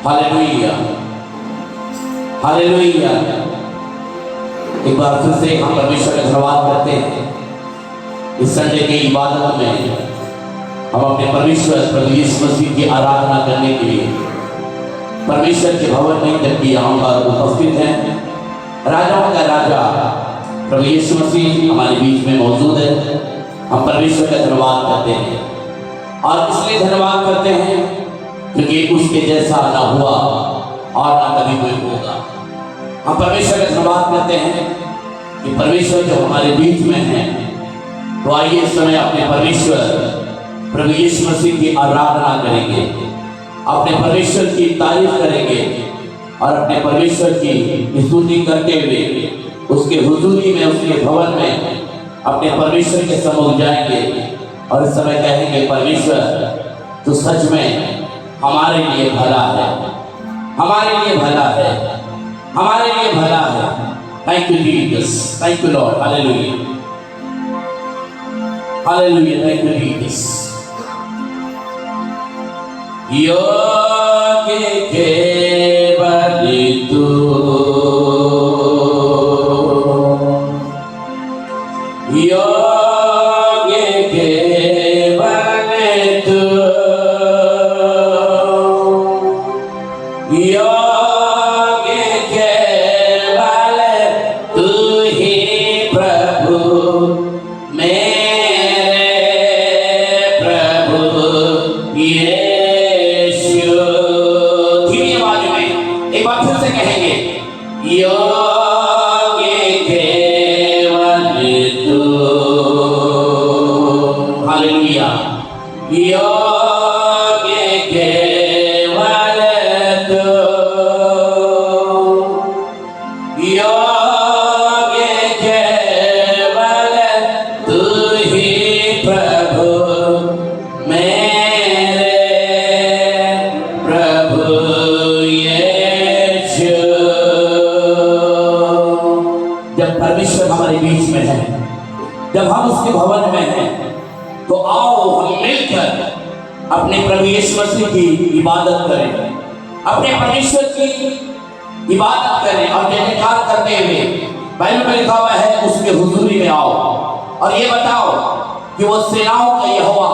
Hallelujah, hallelujah. एक बार फिर से हम परमेश्वर का धन्यवाद करते हैं। इस संडे की इबादत में हम अपने परमेश्वर प्रभु यीशु मसीह की आराधना करने के लिए परमेश्वर के भवन में जबकि यहाँ पर उपस्थित हैं। राजाओं का राजा प्रभु यीशु मसीह हमारे बीच में मौजूद है। हम परमेश्वर का धन्यवाद करते हैं और इसलिए धन्यवाद करते हैं क्योंकि उसके जैसा ना हुआ और ना कभी कोई होगा। हम परमेश्वर का धन्यवाद करते हैं कि परमेश्वर जो हमारे बीच में है। तो आइए इस समय अपने परमेश्वर प्रभु यीशु मसीह की आराधना करेंगे, अपने परमेश्वर की तारीफ करेंगे और अपने परमेश्वर की स्तुति करते हुए उसके हुजूरी में, उसके भवन में अपने परमेश्वर के सम्मुख जाएंगे और इस समय कहेंगे, परमेश्वर तो सच में हमारे लिए भला है, हमारे लिए भला है, हमारे लिए भला है। Thank you Jesus, thank you Lord, hallelujah, hallelujah, thank you Jesus. योगी के बलि तू, योगी के बलि तू, योगी केवल तू ही प्रभु, मेरे प्रभु यीशु। धीमी आवाज में एक बार फिर से कहेंगे, योगी केवल तू, हालेलुया, योगी केवल तू, योगी केवल तू ही प्रभु, मेरे प्रभु यीशु। जब परमेश्वर हमारे बीच में है, जब हम उसके भवन में हैं, तो आओ हम मिलकर अपने प्रभु यीशु मसीह की इबादत करें, अपने परमेश्वर की इबादत करें और जयकार करते हुए बाइबल में लिखा हुआ है, उसके हुजूरी में आओ और ये बताओ कि वो सेनाओं का यहोवा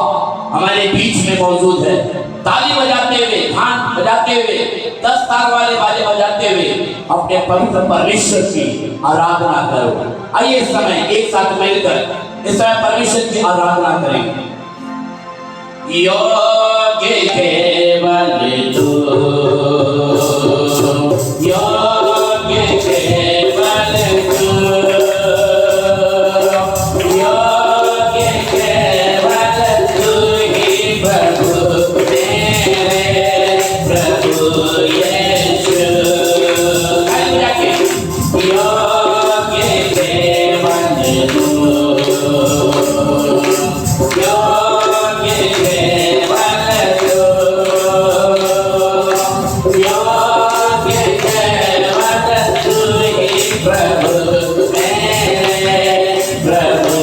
हमारे बीच में मौजूद है। ताली बजाते हुए, धान बजाते हुए, 10 तार वाले बाजे बजाते हुए अपने पवित्र परमेश्वर की आराधना करो। आइए इस समय एक साथ मिलकर इस समय परमेश्वर की आराधना करेंगे। योगी केवल तू, योगी केवल तू, योगी केवल तू ही प्रभु, मेरे प्रभु यीशु। योगी केवल तू, योगी केवल तू, योगी केवल तू ही प्रभु, मेरे प्रभु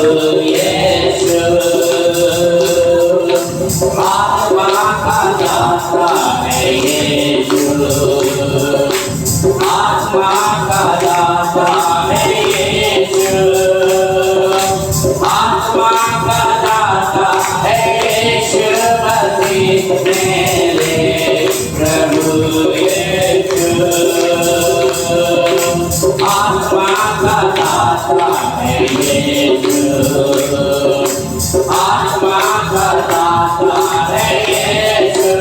यीशु। आत्मा का दाता है यीशु, आत्मा का दाता है यीशु, आत्मा का दाता है यीशु मसीह, मेरे प्रभु यीशु। आत्मा का दाता है यीशु, आत्मा का दाता है यीशु,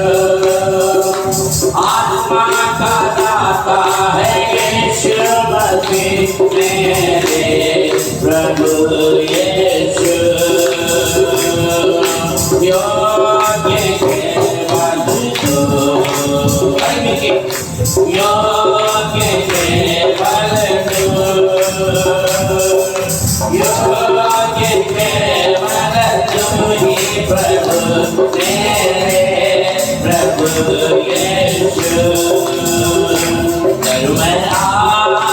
आत्मा का दाता है यीशु मसीह, मेरे प्रभु यीशु। योगी केवल तू, योगी केवल तू, योगी केवल तू ही प्रभु, मेरे प्रभु यीशु। करूँ मैं आराधना,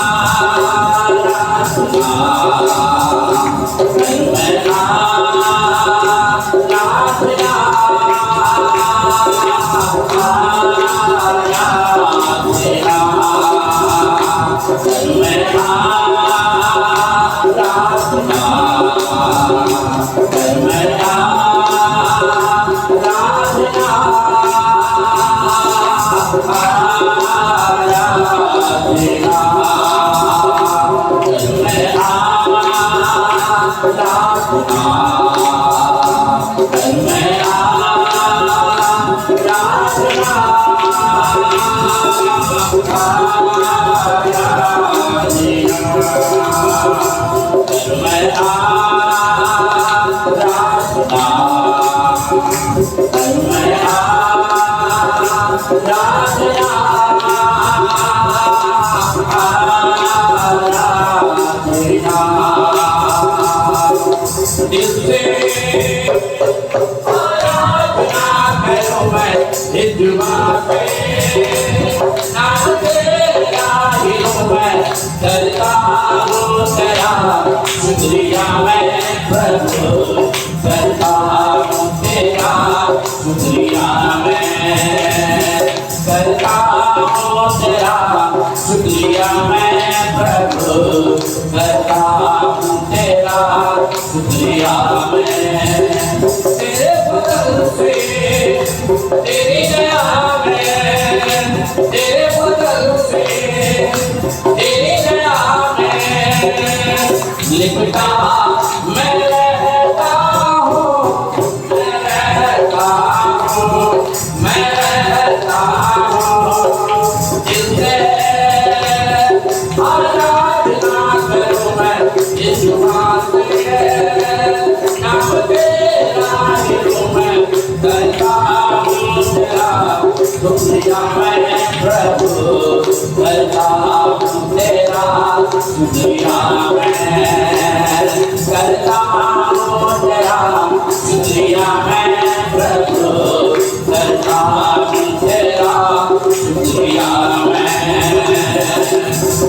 शुक्रिया मैं प्रभु करता हूँ तेरा, शुक्रिया मैं करता हूँ तेरा, शुक्रिया मैं प्रभु करता हूँ तेरा, शुक्रिया मैं तेरे बदल से तेरी दया में, तेरे बदल से तेरी दया में लिपटा मैं रहता हूँ, मैं रहता हूँ, मैं रहता हूँ। जिससे आराधना करूँ मैं इस बात नाम तेरा ही हूँ मैं, करता हूँ तेरा, शुक्रिया मैं प्रभु करता हूँ तेरा, शुक्रिया मैं करता हूँ तेरा, शुक्रिया मैं प्रभु करता हूँ तेरा, शुक्रिया मैं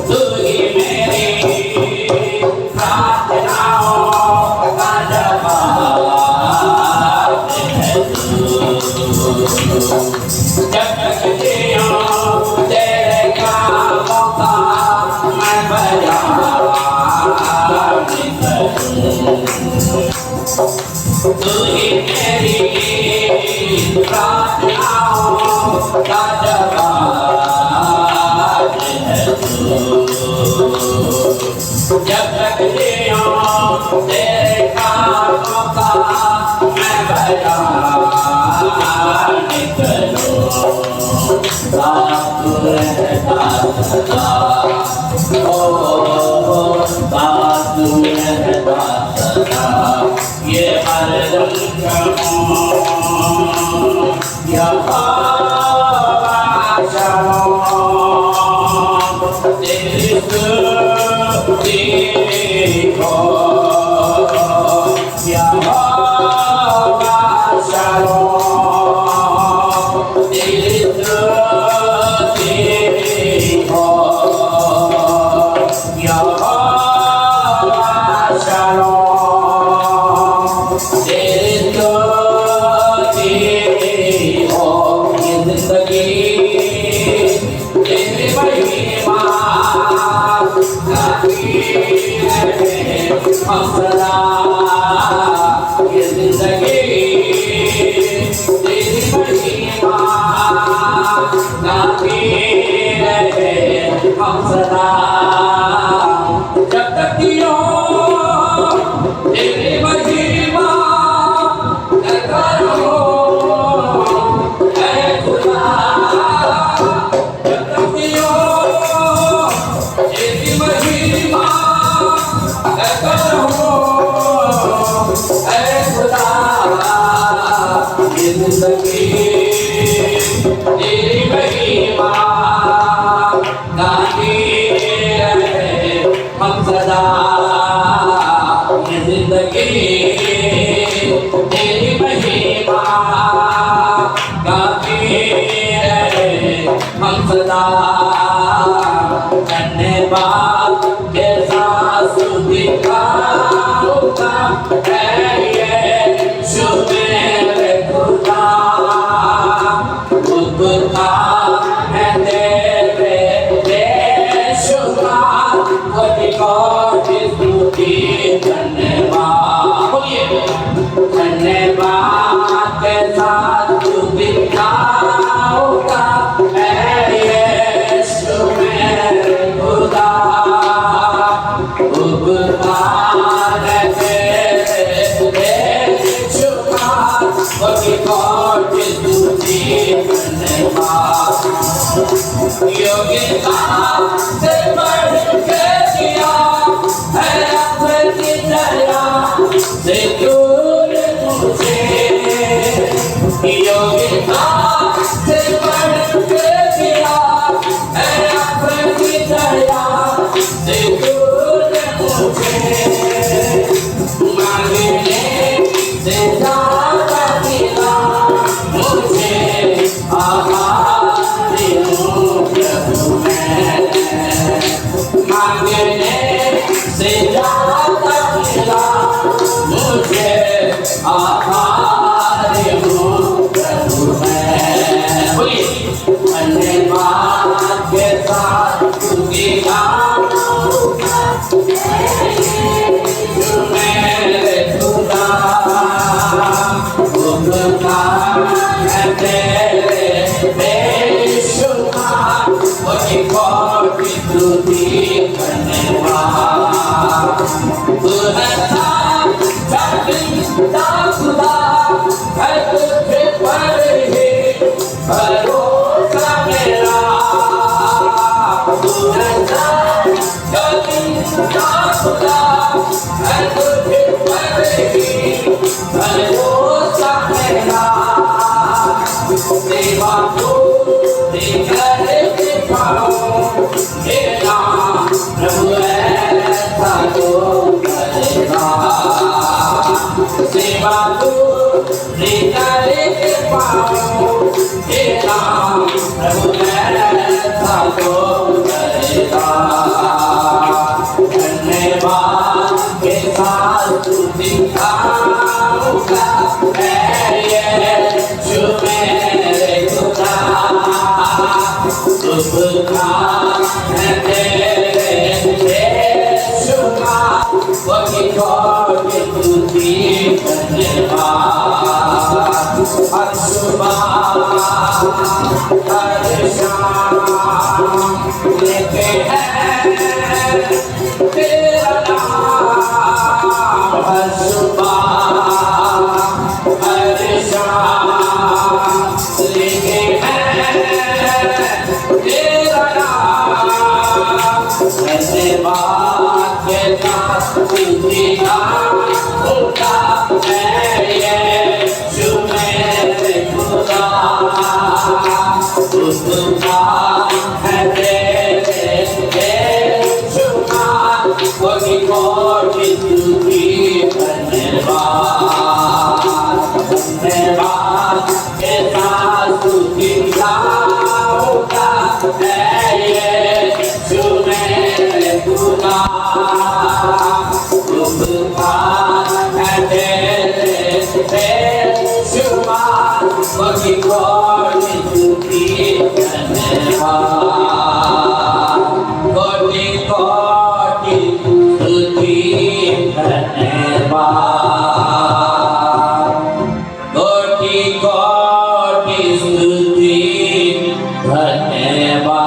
तू ही मेरी प्रार्थनाओं का जवाब है तू। जब तक जियो तेरे कामों का मैं बयान तू ही मेरी प्रार्थनाओं का जवाब है तू। जब तक जियो तेरे कामों का मैं बयान करूं, सारा तू रहता सदा, ओ सारा तू रहता सदा, ये हरदम कहूं यहोवा शलोम, तेरी स्तुति हो यहोवा शलोम, तेरी स्तुति हो यहोवा शलोम, तेरी स्तुति हो। ये जिंदगी तेरी महिमा गाती रहे हम सदा, ये जिंदगी तेरी महिमा गाती रहे हम सदा। जब तक जियो तेरी महिमा करता रहो ऐ खुदा, जब तक जियो तेरी महिमा करता रहो ऐ खुदा, ये जिंदगी तेरी महिमा गाती रहे हम सदा, ये जिंदगी तेरी महिमा गाती रहे हम सदा। धन्यवाद के साथ दिखाऊंगा यीशु मेरे खुदा, उपकार है तेरे यीशु का, कोटि कोटि स्तुति धन्यवाद, बोलिए धन्यवाद के साथ दिखाऊंगा यीशु मेरे खुदा, उपकार है तेरे धन्यवाद। योग्यता से बढ़ के दिया है अपनी दया से दूर मुझे। योग्यता से बढ़ के दिया है अपनी दया से दूर मुझे। मांगने से ज्यादा दिला मुझे आभारी हूँ प्रभु मैं। मांगने से ज्यादा दिला मुझे आभारी हूँ प्रभु मैं। बोलिए धन्यवाद के साथ तुझे मेरे खुदा उपकार है तेरे बेशुमार। कोटि कोटि स्तुति धन्यवाद। तू है जिंदा खुदा है तुझे पर ही भरोसा मेरा। तू है जिंदा खुदा है तुझे पर ही भरोसा मेरा। सेवा तू करके पाऊं तेरा प्रभु ऐसा तो करेगा। सेवा तू करके पाऊं तेरा प्रभु ऐसा तो करेगा। धन्यवाद के साथ तू दिखाऊंगा यीशु मेरे खुदा। उपकार है तेरे बेशुमार। कोटि कोटि स्तुति धन्यवाद। हर सुबह हर शाम लेते हैं तेरा नाम। हर सुबह हर शाम लेते हैं तेरा नाम। धन्यवाद के साथ तुझे गाऊंगा मैं यीशु मेरे खुदा। उपकार है तेरे बेशुमार। कोटि कोटि स्तुति धन्यवाद। धन्यवाद के साथ तुझे गाऊंगा मैं यीशु मेरे खुदा। उपकार है तेरे बेशुमार। कोटि कोटि स्तुति धन्यवाद। कोटि कोटि स्तुति धन्यवाद। कोटि कोटि स्तुति धन्यवाद।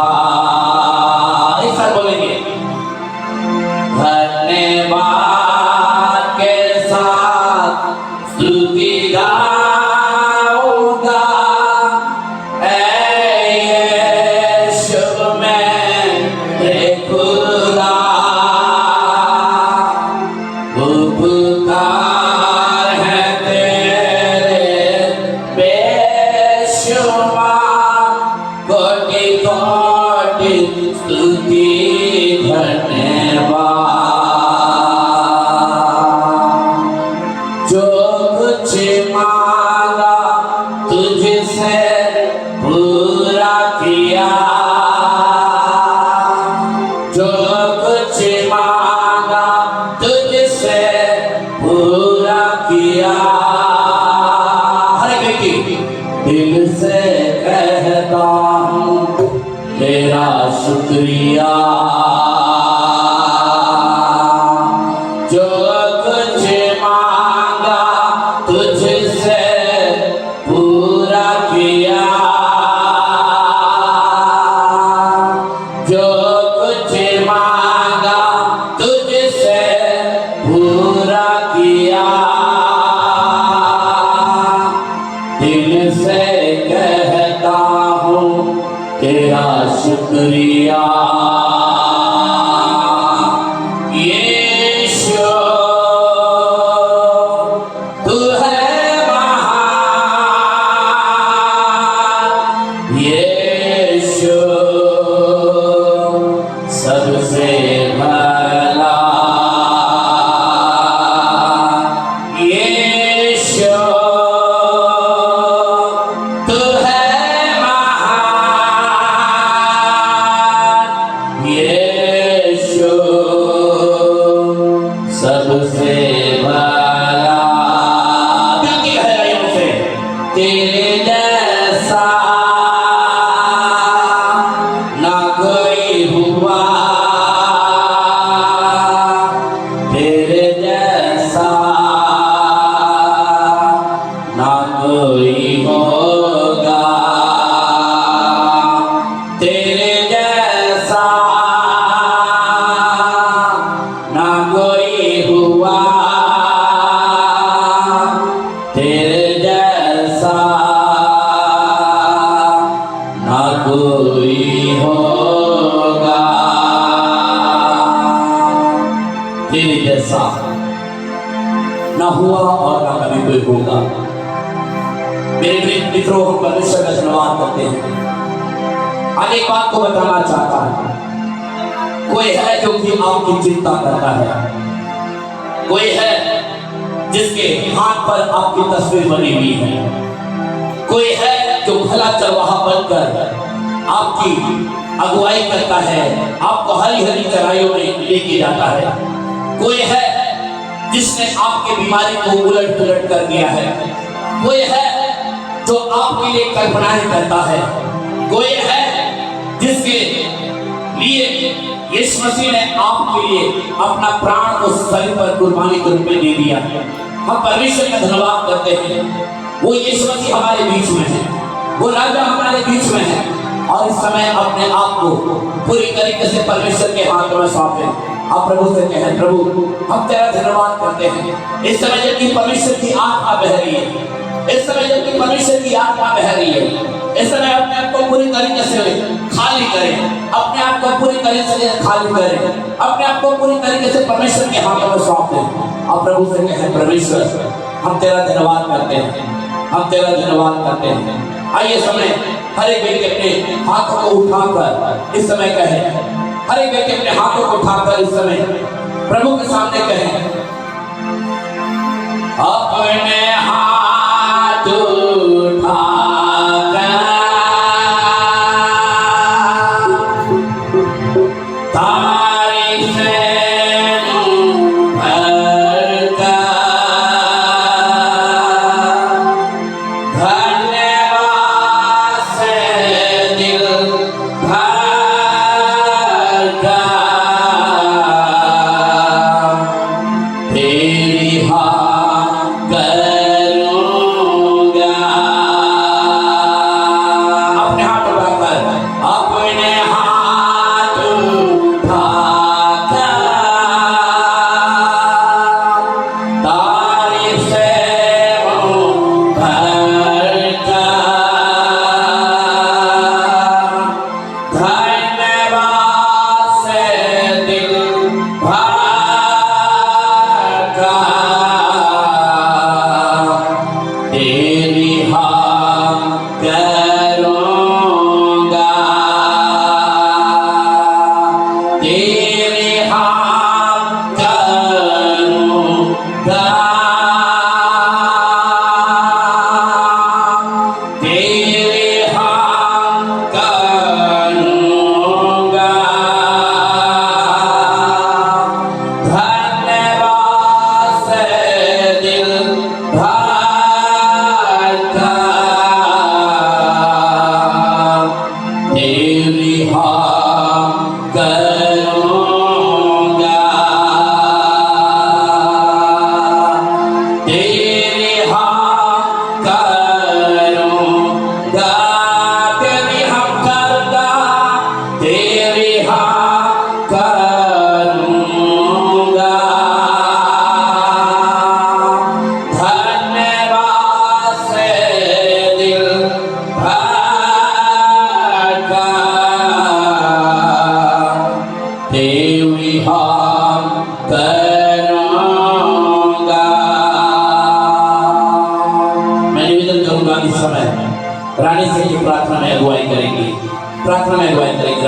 एक साथ बोलेंगे धन्यवाद के साथ स्तुति गाऊंगा यीशु मेरे खुदा। उपकार है तेरे बेशुमार। कोटि कोटि स्तुति धन्यवाद। जो कुछ मांगा तुझसे पूरा किया। जो कुछ मांगा तुझसे पूरा किया। हर एक व्यक्ति दिल से कहता हूँ तेरा शुक्रिया। जो कुछ मांगा तुझसे पूरा किया। जो कुछ मांगा तुझसे पूरा किया। दिल से कहता शुक्रिया यीशु, तू है महान यीशु, सबसे भला यीशु, तू है महान यीशु, सबसे भला। दिल की गहराइयों से तेरे जैसा ना कोई हुआ, तेरे जैसा ना कोई होगा, तेरे जैसा ना कोई हुआ, तेरे जैसा ना कोई होगा, तेरे जैसा ना हुआ और ना कभी कोई होगा। मेरे प्रिय मित्रों, हम परमेश्वर का धन्यवाद करते हैं। आज एक बात को बताना चाहता हूं, कोई है जो कि आपकी चिंता करता है, कोई है जिसके हाथ पर आपकी तस्वीर बनी हुई है, कोई है जो भला चरवाहा बनकर आपकी अगुवाई करता है, आपको हरी हरी चराइयों में लेके जाता है, कोई है जिसने आपके बीमारी को उलट पुलट कर दिया है, कोई है जो आपके लिए कल्पनाएं करता है, कोई है जिसके लिए यीशु मसीह ने आपके लिए अपना प्राण को सलीब पर कुर्बानी के रूप में दे दिया। हम परमेश्वर का धन्यवाद करते हैं। वो यीशु मसीह हमारे बीच में है, वो राजा हमारे बीच में है, और इस समय अपने आप को पूरी तरीके से परमेश्वर के हाथों में सौंपे। आप प्रभु से कहें, प्रभु हम तेरा धन्यवाद करते हैं। इस समय जबकि परमेश्वर की आत्मा बह रही है, इस समय जबकि परमेश्वर की आत्मा बह रही है, इस समय अपने आप को पूरी तरीके से खाली करें, अपने आप को पूरी तरीके से खाली करें, अपने आप को पूरी तरीके से परमेश्वर के हाथों में सौंप दें। आप प्रभु से कहें, परमेश्वर हम तेरा धन्यवाद करते हैं, हम तेरा धन्यवाद करते हैं। आइए समय हर एक व्यक्ति अपने हाथों को उठाकर इस समय कहें, हर एक व्यक्ति अपने हाथों को उठाकर इस समय प्रभु के सामने कहें, अपने हाथ उठाकर तारीफ़ें भरकर धन्यवाद से दिल भरकर तेरी हाँ करूँ अगुवाई करेंगे। प्रार्थना में अगुवाई करेंगे।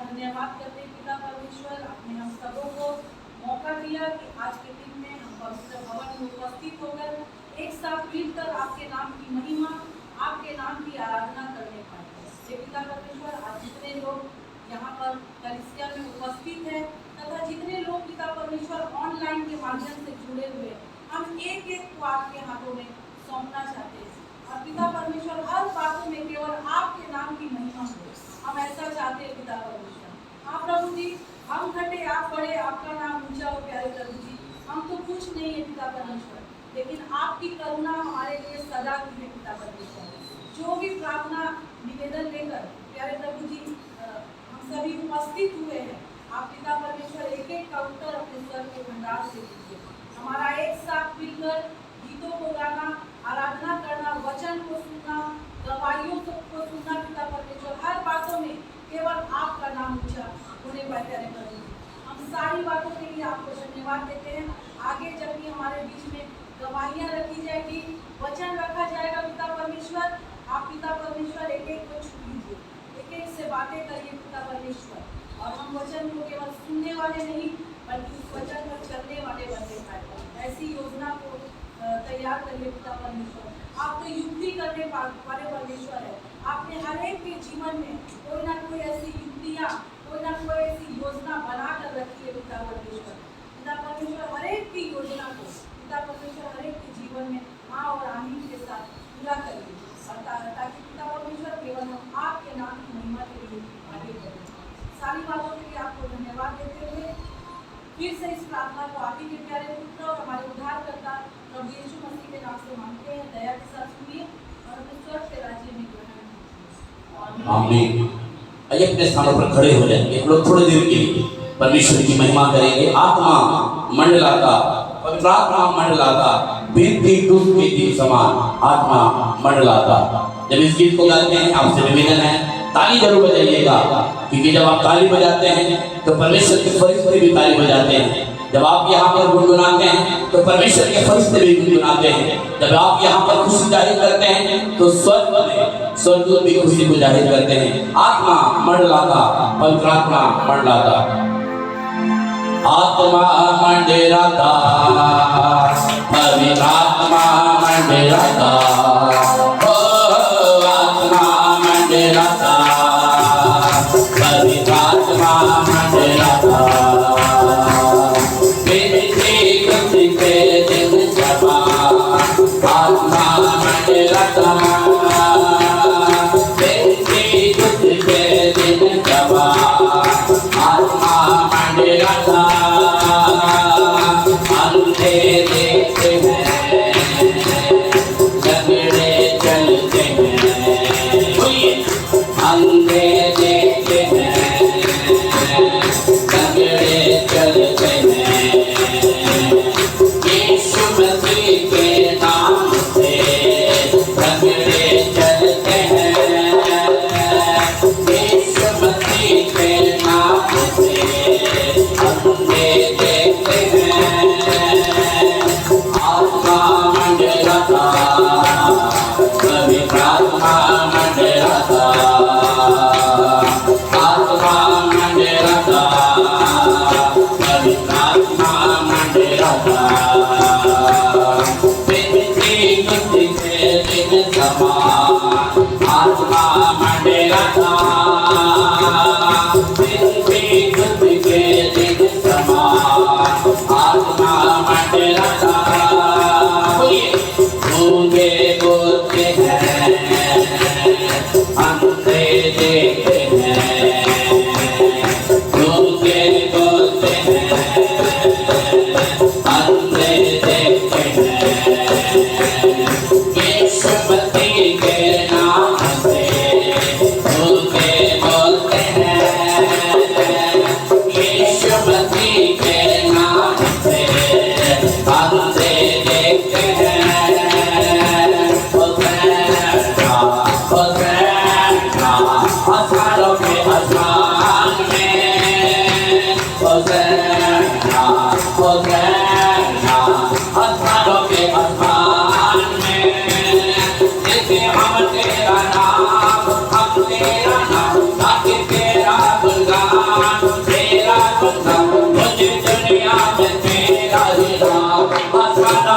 धन्यवाद करते हैं पिता परमेश्वर, आपने हम सबों को मौका दिया कि आज के दिन में हम पवित्र भवन में उपस्थित होकर एक साथ मिलकर आपके नाम की महिमा, आपके नाम की आराधना करने पाए। हे पिता परमेश्वर, आज जितने लोग यहाँ पर कलीसिया में उपस्थित हैं तथा जितने लोग पिता परमेश्वर ऑनलाइन के माध्यम से जुड़े हुए, हम एक एक को आपके हाथों में सौंपना चाहते हैं और पिता परमेश्वर हर बातों में केवल आपके नाम की महिमा हो, हम ऐसा चाहते हैं पिता परमेश्वर। हाँ प्रभु जी, हम घटे आप बड़े, आपका नाम ऊंचा हो प्यारे प्रभु जी। हम तो कुछ नहीं है पिता परमेश्वर, लेकिन आपकी करुणा हमारे लिए सदा की है पिता परमेश्वर। जो भी प्रार्थना निवेदन लेकर प्यारे प्रभु जी हम सभी उपस्थित हुए हैं, आप पिता परमेश्वर एक एक का उत्तर अपने स्वर के भंडार से दीजिए। हमारा एक साथ मिलकर गीतों को गाना, आराधना करना, वचन को सुनना, गवाहियों को सुनना पिता परमेश्वर, हर बातों में केवल आपका नाम ऊंचा होने पाए प्यारे प्रभु। हम सारी बातों के लिए आपको धन्यवाद देते हैं। आगे जब भी हमारे बीच में गवाहियाँ रखी जाएगी, वचन रखा जाएगा पिता परमेश्वर, आप पिता परमेश्वर एक एक को छू लीजिए, एक एक से बातें करिए पिता परमेश्वर, और हम वचन को केवल सुनने वाले नहीं बल्कि उस वचन पर चलने वाले बनते पाए। ऐसी योजना को तैयार करिए पिता परमेश्वर। आप तो युक्ति करने वाले परमेश्वर है। आपने हर एक के जीवन में कोई ना कोई ऐसी युक्तियाँ, कोई ना कोई ऐसी योजना बना कर रखी है पिता परमेश्वर। पिता परमेश्वर हर एक की योजना को पिता परमेश्वर हर एक के जीवन में हाँ और आमीन के साथ पूरा करिए, और ताकि पिता परमेश्वर केवल हम आपके नाम की महिमा के लिए आगे बढ़ें। सारी बातों के लिए आपको धन्यवाद देते हुए फिर से इस प्रार्थना को आप ही के प्यारे पुत्र और हमारे उद्धारकर्ता प्रभु यीशु मसीह के नाम से मांगते हैं। दया के साथ सुनिए और अपने स्वर्ग के राज्य में ग्रहण कीजिए। आमीन। आइए अपने स्थानों पर खड़े हो जाएंगे। हम लोग थोड़ी देर के लिए परमेश्वर की महिमा करेंगे। आत्मा मंडलाता, पवित्र आत्मा मंडलाता, बीतती धूप के दिन समान आत्मा मंडलाता। जब इस गीत को गाते हैं आपसे निवेदन है ताली जरूर बजाइएगा, क्योंकि जब आप ताली बजाते हैं तो परमेश्वर के फरिश्ते भी ताली बजाते हैं। जब आप यहाँ पर गुनगुनाते हैं तो परमेश्वर के फरिश्ते भी गुनगुनाते हैं। जब आप यहाँ पर खुशी जाहिर करते हैं तो स्वर्गदूत भी खुशी को जाहिर करते हैं। आत्मा मंडलाता, पवित्र आत्मा मंडलाता, आत्मा मंडलाता, पवित्र आत्मा मंडलाता, आत्मा मंडलाता, पवित्र आत्मा मंडलाता, आत्मा मंडलाता, आत्मा मंडलाता, अंधे देखते हैं, लंगड़े चलते हैं, अंधे देखते हैं,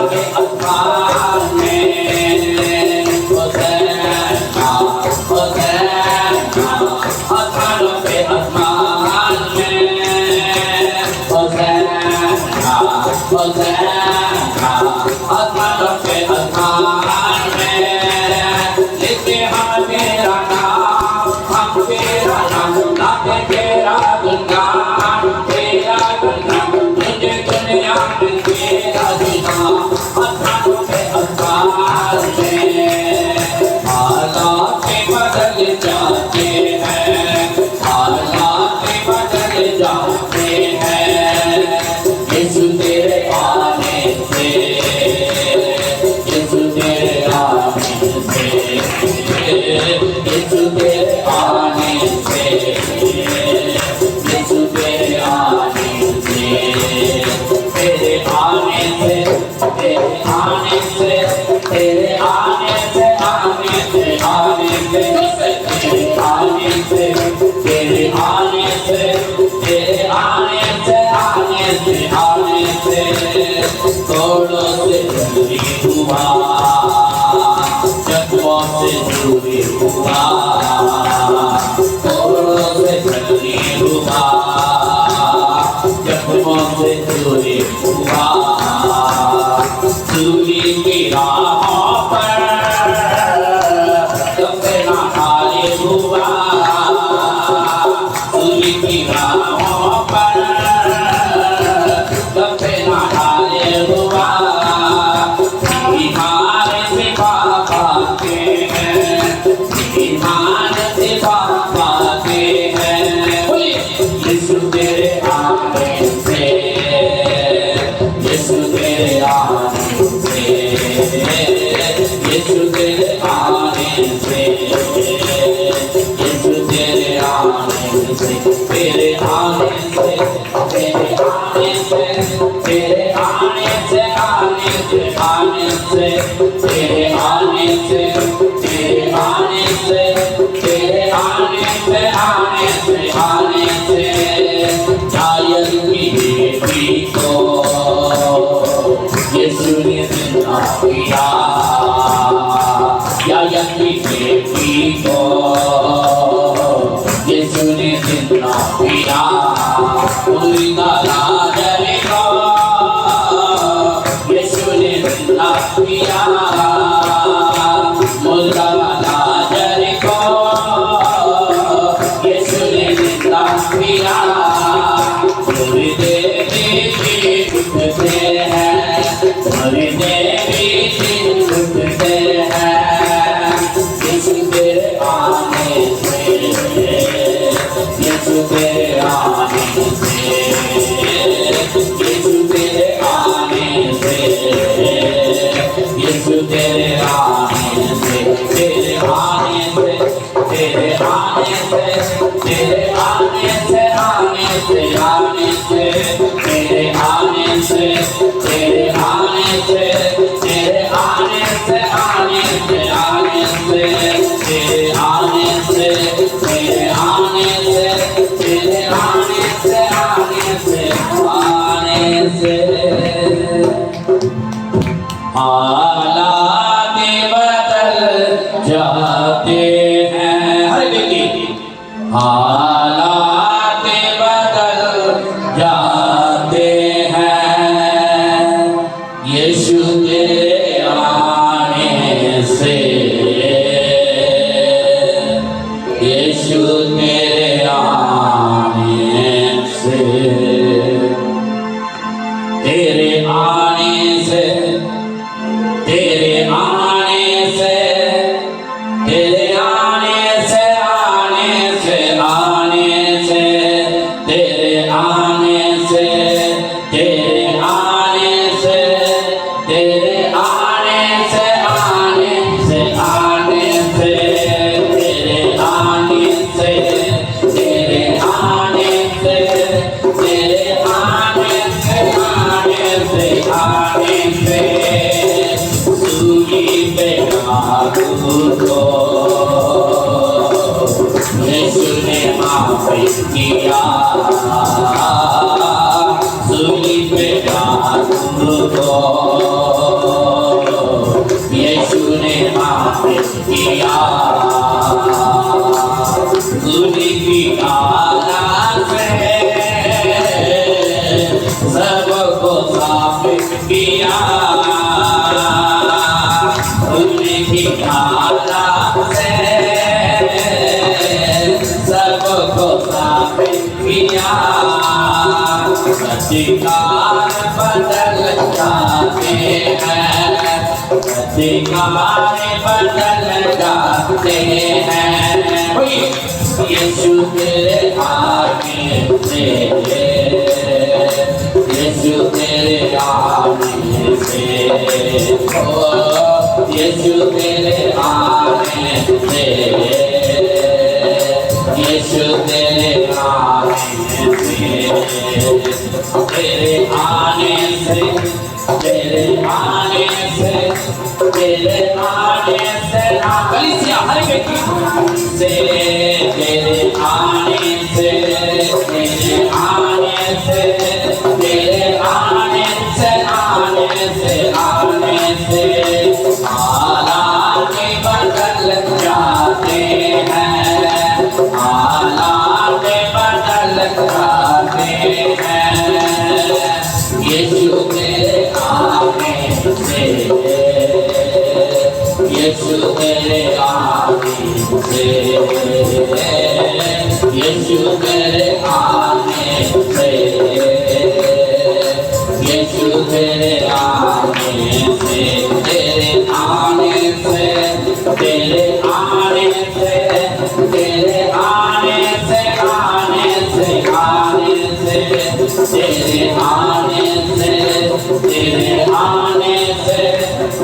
के आसमान में होसैना होसैना आसमानों के आसमान में होसैना होसैना आसमानों के आसमान में लेके हम तेरा नाम लाते तेरा गुणगान तुझे दुनिया में तेरा गुनाह आसमानों के आसमान में हालात बदल जाते हैं हालात बदल जाते हैं यीशु तेरे आने से यीशु तेरे आने से यीशु तेरे आने से यीशु तेरे आने से तेरे आने से तेरे आने से तेरे आने से आने से आने से तेरे आने से तेरे आने से तेरे आने से आने से आने से तोड़ों से दूरी हुआ जख्मों से दूरी हुआ तोड़ों से दूरी हुआ जख्मों से दूरी हुआ दूरी की राहों पर अपना हाले हुआ दूरी की राहों पर अपना हाले हुआ ईमान से पापा के हैं ईमान से पापा के हैं यीशु तेरे आने से यीशु तेरे आने से यीशु तेरे आने से यीशु तेरे आने से तेरे आने से तेरे आने से तेरे आने से आने से आने से तेरे आने से तेरे आने से तेरे आने से आने से आने से जायल की बेटी को यीशु ने जिंदा किया यायल की बेटी को यीशु ने जिंदा किया पूरी लाजर को यीशु ने जिंदा किया मुर्दा लाजर को यीशु ने जिंदा किया मुर्दे भी उठते हैं मुर्दे भी उठते हैं यीशु तेरे आने से यीशु तेरे आने से यीशु तेरे आने से यीशु तेरे आने से तेरे आने से तेरे आने से तेरे आने से आने से आने से तेरे आने से तेरे आने से तेरे आने से आने से आने से तेरे आने से तेरे आने से तेरे आने से आने से आने से हालात बदल जाते हैं हर बेटी हालात बदल जाते हैं यीशु तेरे आने से यीशु तेरे आने से तेरे आने से तेरे आने से तेरे आने से आने से आने से तेरे आने से तेरे आने से तेरे आने से आने से आने से तेरे आने से तेरे आने से तेरे आने से आने से आने से सूली पे को यीशु ने माफ किया सूली पे को उनकी आला से सबको साफ किया, उनकी आला से सबको साफ किया। अधिकार बदल जाते हैं, अधिकार बदल जाते हैं। यीशु तेरे आने से, यीशु तेरे आने से, ओ यीशु तेरे आने से, यीशु तेरे आने से, तेरे आने से, तेरे आने से, तेरे आने से, कलीसिया हर व्यक्ति से, तेरे आने से, तेरे आने से, तेरे आने से, आने से, आने से हालात बदल जाते हैं, हालात बदल जाते हैं। यीशु तेरे आने से, यीशु तेरे आने से, यीशु तेरे आने से, यीशु तेरे आने से, तेरे आने से, तेरे आने से, तेरे आने से, आने से, आने से, तेरे आने से, तेरे आने से,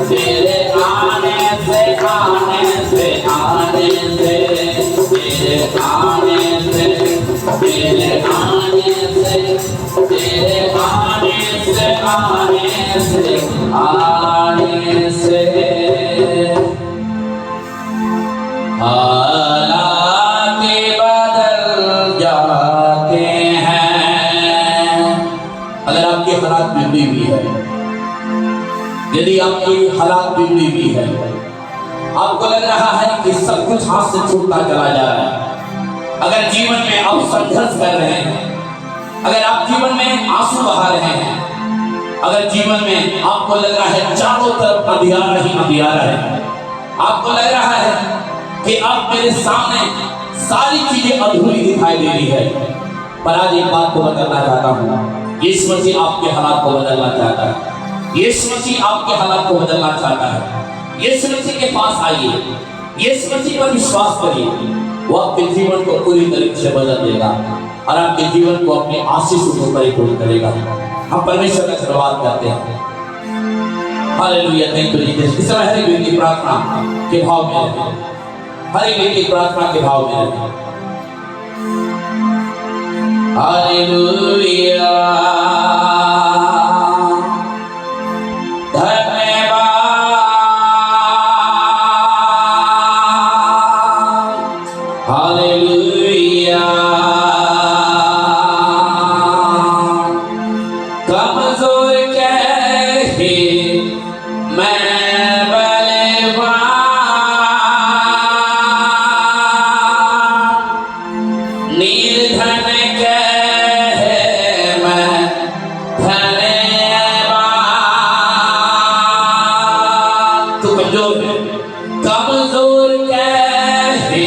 तेरे आने से, आने से, आने से, तेरे आने से, तेरे आने से, तेरे आने से, आने से, आने से हालात बदल जाते हैं। अगर आपके हालात बिगड़ी हुई है, यदि आपकी हालात बिगड़ी हुई है, आपको लग रहा है कि सब कुछ हाथ से छूटता चला जा रहा है, अगर जीवन में आप संघर्ष कर रहे हैं, अगर आप जीवन में आंसू बहा रहे हैं, अगर जीवन में आपको लग रहा है चारों तरफ अंधियारा ही अंधियारा है, आपको लग रहा है कि अब मेरे सामने सारी चीजें अधूरी दिखाई दे रही है, पर आज एक बात को बदलना चाहता हूँ। यीशु मसीह आपके हालात को बदलना चाहता है, यीशु मसीह आपके हालात को बदलना चाहता है। यीशु मसीह के पास आइए, यीशु मसीह पर विश्वास करिए, वो आपके जीवन को पूरी तरीके से बदल देगा और आपके जीवन को अपने आशीषों को परिपूर्ण करेगा। हम परमेश्वर का धन्यवाद करते हैं। Hallelujah, thank you Jesus. इस समय हर एक व्यक्ति प्रार्थना के भाव में रहे, हर एक व्यक्ति प्रार्थना के भाव में रहे। हालेलुया, हालेलुया, कमजोर कहे मैं बलवान, निर्धन कहे मैं धनवान। तू कमजोर है, कमजोर कहे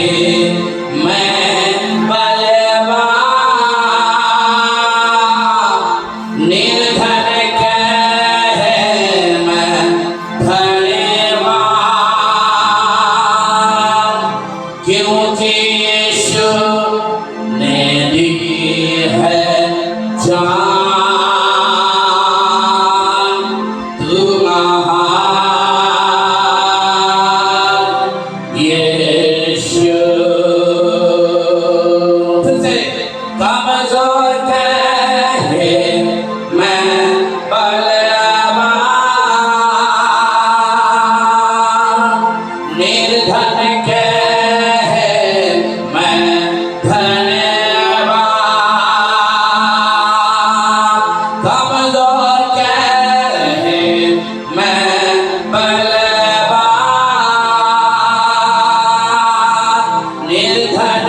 निर्धन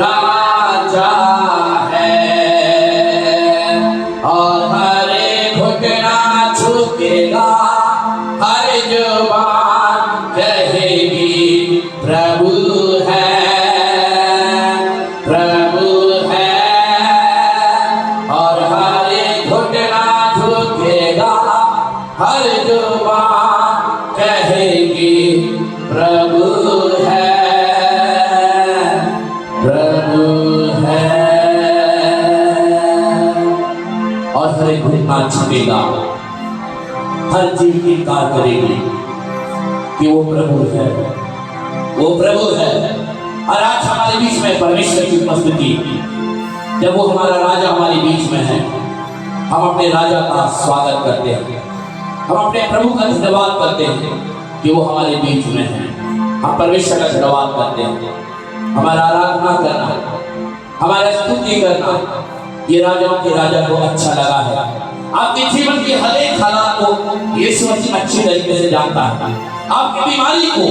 राजा है और हर एक घुटना झुकेगा, हर जुबान कहेगी प्रभु है, प्रभु है। और हर एक घुटना झुकेगा, हर जुबान कहेगी प्रभु है, प्रभु है। और हर एक घुटना झुकेगा, हर जीव की कार करेगी कि वो प्रभु है, वो प्रभु है। और आज हमारे बीच में परमेश्वर की उपस्थिति, जब वो हमारा राजा हमारे बीच में है, हम अपने राजा का स्वागत करते हैं, हम अपने प्रभु का धन्यवाद करते हैं कि वो हमारे बीच में है। हम परमेश्वर का धन्यवाद करते हैं। हमारा आराधना करना, हमारा स्तुति करना, ये राजाओं के राजा को अच्छा लगा है। आपके जीवन के हर एक हालात को यीशु मसीह अच्छी तरीके से जानता है। आपकी बीमारी को,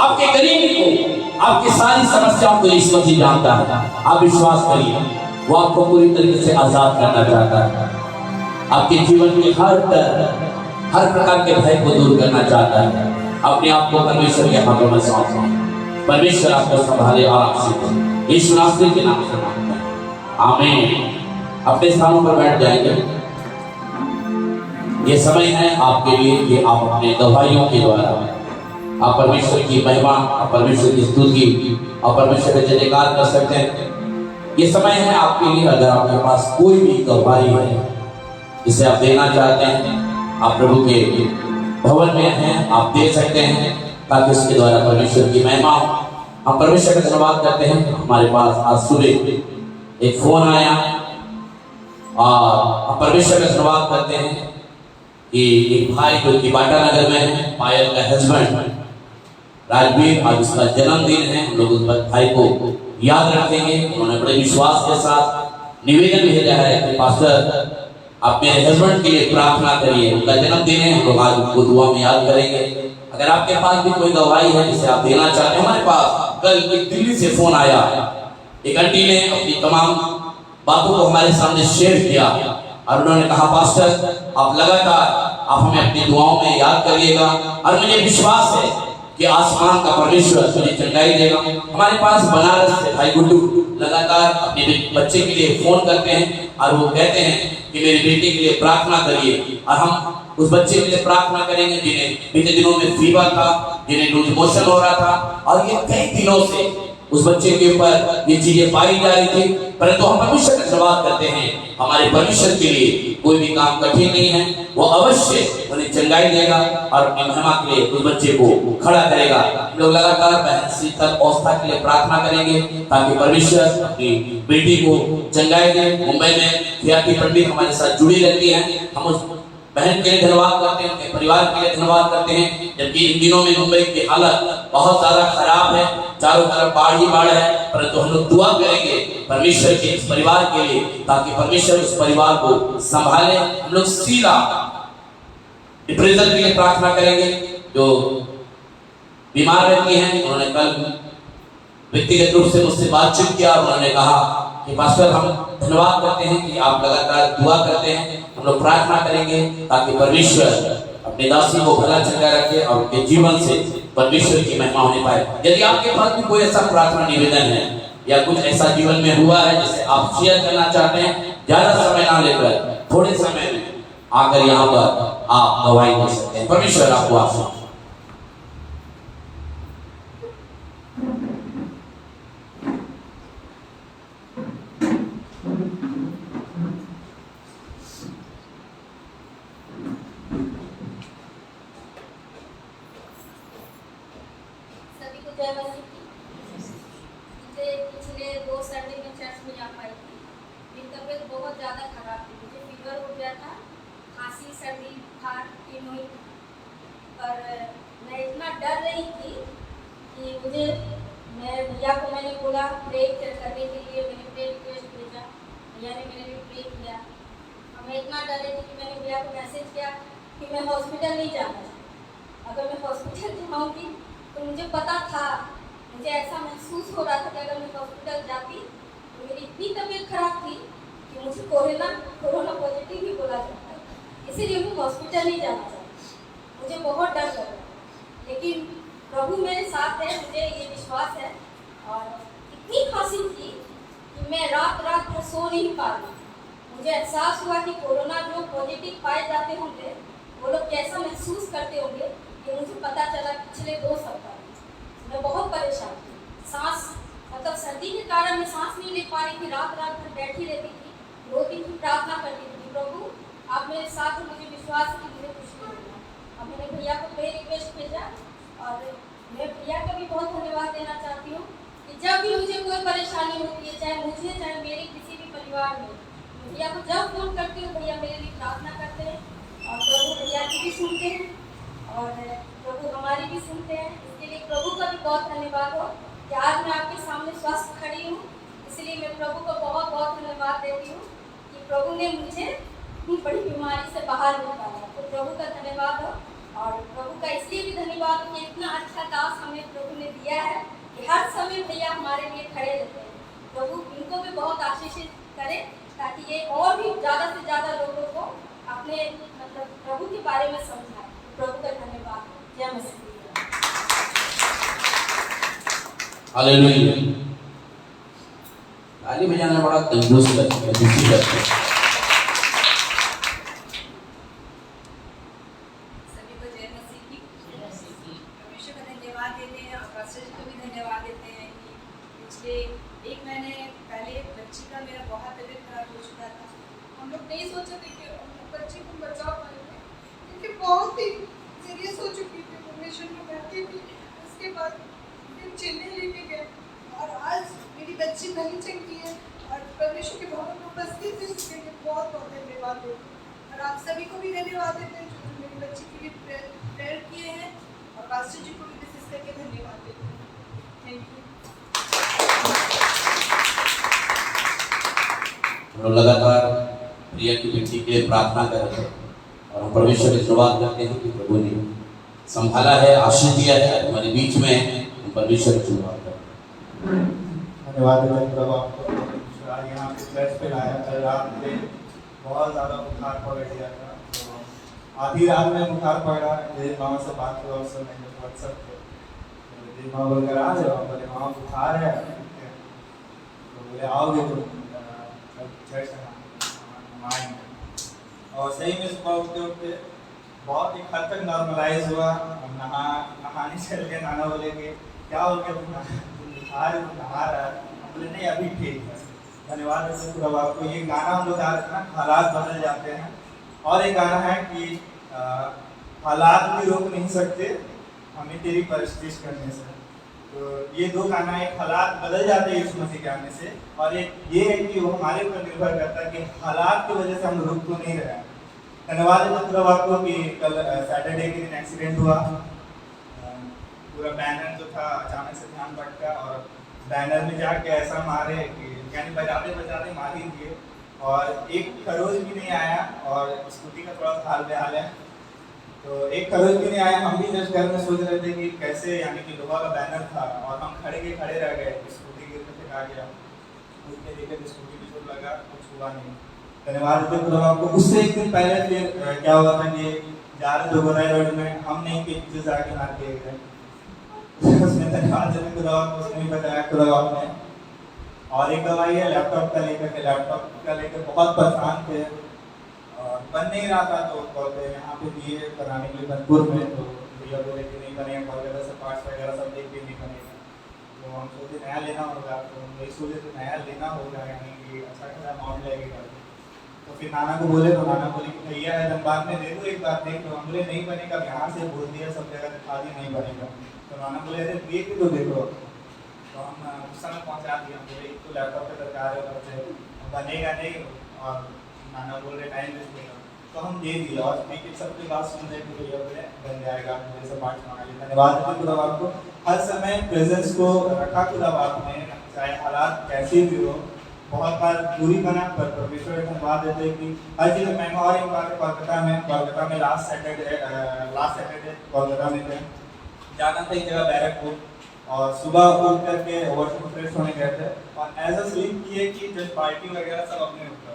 आपके गरीबी को, आपकी सारी समस्याओं को यीशु मसीह जानता है। आप विश्वास करिए, वो आपको पूरी तरीके से आजाद करना चाहता है। आपके जीवन के हर डर, हर प्रकार के भय को दूर करना चाहता है। अपने आप को परमेश्वर के हाथों में सौंपो। परमेश्वर आपको संभाले और आशीष दे। यीशु नासरी के नाम से मांगते हैं, आमीन। अपने स्थानों पर बैठ जाएंगे। ये समय है आपके लिए कि आप अपने गवाहियों के द्वारा आप परमेश्वर की महिमा, आप परमेश्वर की स्तुति, आप परमेश्वर का जयकार कर सकते हैं। ये समय है आपके लिए, अगर आपके पास कोई भी गवाही है जिसे आप देना चाहते हैं, आप प्रभु के भवन में हैं, आप दे सकते हैं ताकि उसके द्वारा परमेश्वर की महिमा हो। हम परमेश्वर का धन्यवाद करते हैं। हमारे पास आज सुबह एक फोन आया और हम परमेश्वर का धन्यवाद करते हैं कि एक भाई जो कि बाटा नगर में है, पायल का हस्बैंड राजवीर, आज उसका जन्मदिन है। हम लोग उस भाई को याद रखेंगे। उन्होंने बड़े विश्वास के साथ निवेदन भेजा है कि पास्टर आप मेरे हस्बैंड के लिए प्रार्थना करिए, उनका जन्मदिन है। हम लोग आज उनको दुआ में याद करेंगे। अगर आपके पास भी कोई गवाही है जिसे आप देना चाहते हैं, हमारे पास कल एक दिल्ली से फोन आया, एक आंटी ने अपनी तमाम बातों को हमारे सामने शेयर किया और उन्होंने कहा, पास्टर आप लगातार आप हमें अपनी दुआओं में याद करिएगा और मुझे विश्वास है कि आसमान का परमेश्वर मुझे चंगाई देगा। हमारे पास बनारस से भाई गुड्डू लगातार अपने बच्चे के लिए फोन करते हैं और वो कहते हैं कि मेरी बेटी के लिए प्रार्थना करिए, और हम उस बच्चे के लिए प्रार्थना करेंगे जिन्हें बीते दिनों में फीवर था, जिन्हें लूज मोशन हो रहा था, और ये कई दिनों से उस बच्चे के ऊपर ये चीजें पाई जा रही थी। परंतु हम परमेश्वर का धन्यवाद करते हैं, हमारे परमेश्वर के लिए कोई भी काम कठिन नहीं है। वो अवश्य उन्हें चंगाई देगा और अपनी महिमा के लिए उस बच्चे को खड़ा करेगा। हम लोग लगातार बहन शीतल अवस्था के लिए प्रार्थना करेंगे ताकि परमेश्वर अपनी बेटी को चंगाई दे। मुंबई में ख्याति पंडित हमारे साथ जुड़ी रहती है। हम उस बहन के लिए धन्यवाद करते हैं, उनके परिवार के लिए धन्यवाद करते हैं। जबकि इन दिनों में मुंबई की हालत बहुत ज्यादा खराब है, चारों तरफ बाढ़ ही बाढ़ है, परंतु हम लोग दुआ करेंगे परमेश्वर के इस परिवार के लिए ताकि परमेश्वर उस परिवार को संभाले। हम लोग शीला डिप्रेशन के लिए प्रार्थना करेंगे जो बीमार रहती हैं। उन्होंने कल व्यक्तिगत रूप से मुझसे बातचीत किया और उन्होंने कहा कि पास्टर हम धन्यवाद करते हैं कि आप लगातार दुआ करते हैं। हम लोग प्रार्थना करेंगे ताकि परमेश्वर अपने दासी को भला चंगा रखे और उनके जीवन से परमेश्वर की महिमा होने पाए। यदि आपके पास भी कोई ऐसा प्रार्थना निवेदन है या कुछ ऐसा जीवन में हुआ है जिसे आप शेयर करना चाहते हैं, ज्यादा समय ना लेकर थोड़े समय में आकर यहाँ पर आप गवाही दे सकते हैं। परमेश्वर आपको आशीष। पिछले 2 संडे में चर्च में आ पाई थी। मेरी तबीयत बहुत ज़्यादा खराब थी, मुझे फीवर हो गया था, खांसी सर्दी बुखार की हुई, पर मैं इतना डर रही थी कि मैं भैया को मैंने बोला प्रे करने के लिए, मैंने प्रे रिक्वेस्ट भेजा, भैया ने मेरे लिए प्रे किया। और मैं इतना डर रही थी कि मैंने भैया को मैसेज किया कि मैं हॉस्पिटल नहीं जाना, अगर मैं हॉस्पिटल जाऊँगी तो मुझे पता था मुझे ऐसा महसूस हो रहा था कि अगर मैं हॉस्पिटल जाती तो मेरी इतनी तबीयत खराब थी कि मुझे कोरोना पॉजिटिव ही बोला जाता है। इसीलिए मैं हॉस्पिटल नहीं जाना चाहती, मुझे बहुत डर लग रहा है। लेकिन प्रभु मेरे साथ है, मुझे ये विश्वास है। और इतनी खांसी थी कि मैं रात रात भर सो नहीं पा रही। मुझे एहसास हुआ कि कोरोना जो पॉजिटिव पाए जाते होंगे वो लोग कैसा महसूस करते होंगे, ये मुझे पता चला पिछले 2 सप्ताह में। मैं बहुत परेशान थी, सांस मतलब सर्दी के कारण मैं सांस नहीं ले पा रही थी, रात रात भर बैठी रहती थी, 2 दिन की प्रार्थना करती थी, प्रभु आप मेरे साथ हो, मुझे विश्वास है कि मुझे कुछ नहीं होगा। अब मैंने भैया को प्रेयर रिक्वेस्ट भेजा और मैं भैया का भी बहुत धन्यवाद देना चाहती हूँ कि जब भी मुझे कोई परेशानी होती है, चाहे मुझे चाहे मेरे किसी भी परिवार में, भैया को जब फोन करती हूँ भैया मेरे लिए प्रार्थना करते हैं और प्रभु भैया की भी सुनते हैं और प्रभु हमारी भी सुनते हैं। इसके लिए प्रभु का भी बहुत धन्यवाद हो कि आज मैं आपके सामने स्वस्थ खड़ी हूँ। इसलिए मैं प्रभु को बहुत बहुत धन्यवाद देती हूँ कि प्रभु ने मुझे इतनी बड़ी बीमारी से बाहर निकाला। तो प्रभु का धन्यवाद हो और प्रभु का इसलिए भी धन्यवाद हो कि इतना अच्छा दास हमें प्रभु ने दिया है कि हर समय भैया हमारे लिए खड़े रहते हैं। प्रभु इनको भी बहुत आशीषित करे ताकि ये और भी ज़्यादा से ज़्यादा लोगों को अपने मतलब प्रभु के बारे में समझाए। प्रभु का धन्यवाद। जय मसीह। हालेलुया। ताली बजाना बड़ा तंदुरुस्त लगता है, खुशी लगता है। सभी को जय मसीह की। परमेश्वर का धन्यवाद देते हैं और पास्टर जी को भी धन्यवाद देते हैं कि पिछले 1 महीने पहले बच्ची का मेरा बहुत तबीयत खराब हो चुका था। हम लोग नहीं सोचे थे कि बच्ची को बचा पाएंगे क्योंकि बहुत ही सीरियस हो चुकी थी। परमेश्वर में भर्ती थी, उसके बाद फिर चेन्नई लेके गए और आज मेरी बच्ची भली चंगी है और परमेश्वर के भवन में उपस्थित है। इसके लिए बहुत बहुत धन्यवाद देते हैं और आप सभी को भी धन्यवाद देते हैं जो मेरी बच्ची के लिए प्रेयर किए हैं और पास्टर जी को भी विशेष करके धन्यवाद देते हैं। Thank you. हम लोग लगातार प्रिया की बेटी के लिए प्रार्थना कर रहे हैं और हम परमेश्वर से धन्यवाद करते हैं कि प्रभु ने संभाला है, आशीष दिया है हमारे बीच में। हम परमेश्वर से धन्यवाद करते हैं। धन्यवाद प्रभु आपको आज यहाँ पे चर्च पे लाया। कल रात में बहुत ज़्यादा बुखार पकड़ लिया था, तो आधी रात में बुखार पकड़ा। मेरी मामा से बात हुआ उस समय व्हाट्सएप पे, तो मेरी माँ बोलकर आ जाओ। बोले मामा बुखार है, तो बोले आओगे तो चर्च हम आएंगे। और सही में सुबह उठते उठते बहुत ही हद तक नॉर्मलाइज हुआ। नहाने चल गए, नाना बोले कि क्या हो गया बुखार नहा रहा है। हम बोले नहीं अभी ठीक है। धन्यवाद है प्रभु आपको। ये गाना हम लोग गा रहे थे ना, हालात बदल जाते हैं। और एक गाना है कि हालात भी रोक नहीं सकते हमें तेरी परस्तिश करने से। तो ये 2 गाना, एक हालात बदल जाते हैं यीशु मसीह के आने से, और एक ये है कि वो हमारे ऊपर निर्भर करता है कि हालात की वजह से हम रुक तो नहीं रहे। धन्यवाद है प्रभु आपको कि कल सैटरडे के दिन एक्सीडेंट हुआ। पूरा बैनर जो था अचानक से ध्यान भटका और बैनर में जाके ऐसा मारे कि यानी बजाते बजाते मार ही दिए और एक खरोच भी नहीं आया। और स्कूटी का थोड़ा हाल बेहाल है, तो एक खरोच भी नहीं आया। हम भी जस्ट घर में सोच रहे थे कि कैसे, यानी कि लोहा का बैनर था और हम खड़े रह गए। स्कूटी गिरने से आ गया, उसके लेकर स्कूटी भी चोट लगा, कुछ हुआ नहीं। धन्यवाद देते प्रभु आपको। उससे एक दिन पहले फिर क्या हुआ था कि जा रहे थे गोराई रोड में, हम नहीं के पीछे से आके मार के गए। उसमें धन्यवाद देते प्रभु आपको, उसने भी बताया प्रभु आपने। और एक दवाई है लैपटॉप का लेकर बहुत परेशान थे और बन नहीं रहा था। तो बोलते यहाँ पे दिए कराने के लिए बनपुर में, तो भैया बोले कि नहीं बनेगा, कोलकाता से पार्ट्स वगैरह सब देख के नहीं बनेगा। तो हम सोचे नया लेना होगा, तो वही सोचे तो नया लेना होगा, यानी कि अच्छा खासा अमाउंट लगेगा। तो फिर नाना को बोले, तो नाना बोले कि भैया धनबाद में दे दो, एक बार देख लो। हम बोले नहीं बनेगा, यहाँ से बोल दिया सब जगह दिखा दिया नहीं बनेगा। तो नाना बोले अरे देख तो देखो। तो हम उस समय पहुँचा दिया। बोले एक तो लैपटॉप पे दरकार है, बच्चे बनेगा नहीं, और नाना बोल रहे टाइम वेस्ट होगा। तो हम दे दिया और लेकिन सबकी बात सुन रहे कि भैया बोले बन जाएगा, मुझे सब पार्ट मंगा लिया। धन्यवाद है खुदा आपको। हर समय प्रेजेंस को रखा खुदा आपने, चाहे हालात कैसे भी हो। बहुत बार दूरी बना पर परमेश्वर धन्यवाद देते हैं कि हर चीज़ में। और एक बार कोलकाता में लास्ट सैटरडे कोलकाता में थे, जाना था एक जगह बैरकपुर, और सुबह उठ करके वॉशरूम फ्रेश होने गए थे और ऐसा स्लीप किए कि जब पार्टी वगैरह सब अपने ऊपर।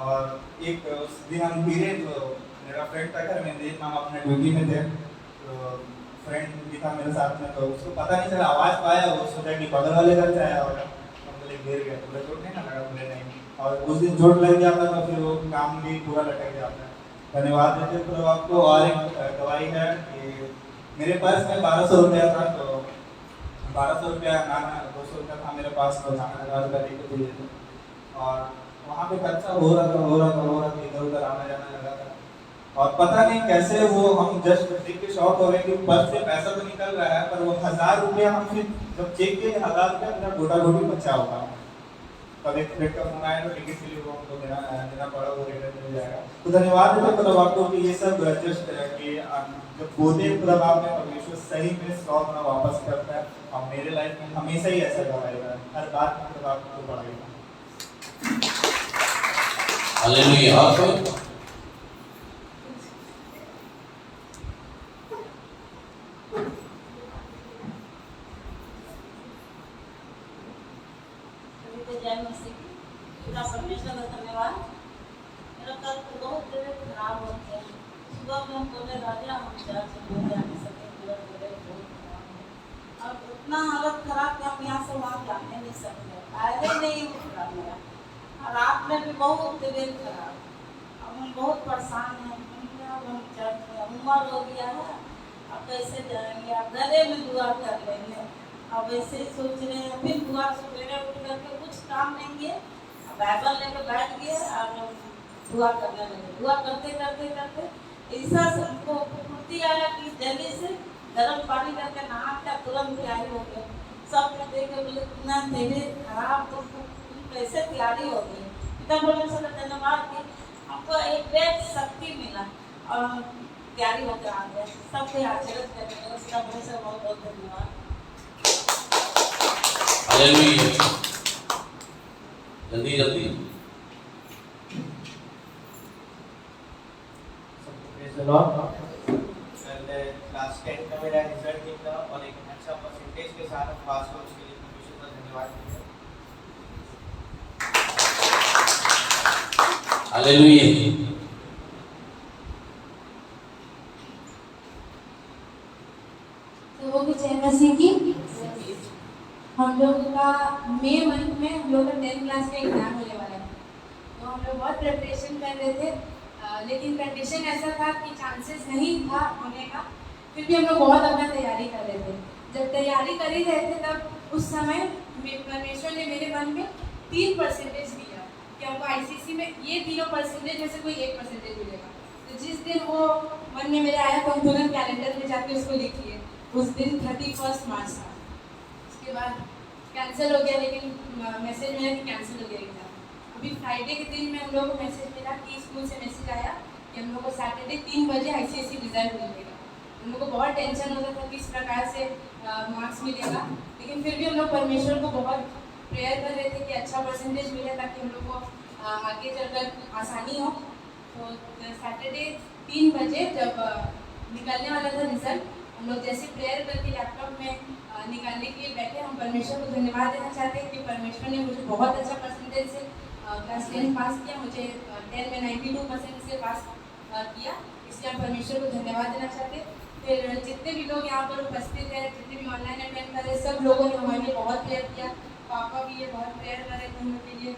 और एक उस दिन हम फिरे तो मेरा फ्रेंड था घर में, दिन हम अपने ड्यूटी में थे तो फ्रेंड भी था मेरे साथ में, तो उसको पता नहीं चला, आवाज़ पाया, वो सोचा कि बगल वाले घर से आया होगा, हम बोले गिर गया, बोले चोट नहीं ना लगा, बोले नहीं। और उस दिन चोट लग जाता तो फिर वो काम भी पूरा लटक जाता है। धन्यवाद देते तो आपको। और एक दवाई है कि मेरे पास में 1200 रुपया था, तो 1200 रुपया खाना, 200 रुपया था मेरे पास, तो खाना 1000 रुपया लेके दिए थे। और वहाँ पे खर्चा हो रहा था, इधर उधर आना जाना लगा था। और पता नहीं कैसे वो हम जस्ट देख के शॉक हो गए कि पर्स से पैसा तो निकल रहा है, पर वो 1000 रुपया हम फिर जब चेक किए 1000 रुपया मेरा गोटा गोटी बचा होगा। तब एक फ्रेंड का फोन आया तो टिकट के लिए वो हमको देना पड़ा, वो रिटर्न मिल जाएगा। तो धन्यवाद देते मतलब आपको कि ये सब जस्ट कि जब बोलते हैं मतलब आपने परमेश्वर सही में 100 गुना वापस करता है। और मेरे लाइफ में हमेशा ही ऐसा बढ़ाएगा, हर बात मतलब आपको बढ़ाएगा। हालेलुया। और कोई? जय मसीह की। पूरा परमेश्वर का धन्यवाद। मेरा कल तो बहुत तबीयत खराब हो गया। सुबह में हम बोले राजा हम चर्च में जा नहीं सके, पूरा तबीयत बहुत खराब है। अब इतना हालत खराब कि हम यहाँ से वहाँ जाने नहीं सकते, पैर नहीं उठ रहा मेरा। रात में भी बहुत तबीयत खराब, अब हम बहुत परेशान हैं। अब हम चर्च में उम्र हो गया है, अब कैसे जाएंगे, अब गले में दुआ कर लेंगे। अब ऐसे ही सोच रहे हैं, फिर दुआ सवेरे उठ करके कुछ काम नहीं किए, बाइबल लेकर बैठ गए और दुआ करने लगे। दुआ करते करते करते ऐसा हमको फुर्ती आया कि जल्दी से गर्म पानी करके नहा के तुरंत तैयारी हो गए। सब ने देख के बोले इतना तबीयत खराब, तो कैसे तैयारी हो गई। तब बोले सर धन्यवाद कि हमको एक बेहद शक्ति मिला और तैयारी होकर आ गए। सबको आचरित करने लगे, उसका बहुत बहुत धन्यवाद। हालेलुया। जल्दी जल्दी। क्लास 10 का मेरा रिजल्ट निकला और एक अच्छा परसेंटेज के साथ हम पास हुए, उसके लिए परमेश्वर का धन्यवाद देते हैं। हालेलुया। तो वो जय मसीह की। हम लोग का मई मंथ में हम लोग का 10th क्लास का एग्जाम होने वाला है, तो हम लोग बहुत प्रिपरेशन कर रहे थे, लेकिन कंडीशन ऐसा था कि चांसेस नहीं था होने का, फिर भी हम लोग बहुत अपना तैयारी कर रहे थे। जब तैयारी कर ही रहे थे तब उस समय परमेश्वर ने मेरे मन में 3% दिया कि हमको ICC में ये तीनों परसेंटेज में से कोई 1% मिलेगा। तो जिस दिन वो मन में मेरे आया तो हम तुरंत कैलेंडर में जाके उसको लिख लिए। उस दिन 31 मार्च था। उसके बाद कैंसिल हो गया, लेकिन मैसेज मिला कि कैंसिल हो गया एग्जाम। अभी फ्राइडे के दिन में हम लोग को मैसेज मिला कि स्कूल से मैसेज आया कि हम लोग को सैटरडे 3 बजे ICSE रिजल्ट मिलेगा। हम लोग को बहुत टेंशन होता था किस प्रकार से मार्क्स मिलेगा, लेकिन फिर भी हम लोग परमेश्वर को बहुत प्रेयर कर रहे थे कि अच्छा परसेंटेज मिले ताकि हम लोग को आगे चलकर आसानी हो। तो सैटरडे 3 बजे जब निकलने वाला था रिजल्ट, हम लोग जैसे प्रेयर करके लैपटॉप में निकालने के लिए बैठे, हम परमेश्वर को धन्यवाद देना चाहते हैं कि परमेश्वर ने मुझे बहुत अच्छा परसेंटेज से क्लास 10 पास किया। मुझे 10 में 92% से पास किया, इसलिए हम परमेश्वर को धन्यवाद देना चाहते हैं। फिर जितने भी लोग यहाँ पर उपस्थित हैं, जितने भी ऑनलाइन अटेंड कर रहे हैं, सब लोगों ने हमारे लिए बहुत प्रेयर किया। पापा भी ये बहुत प्रेयर कर रहे थे हम लोग के लिए,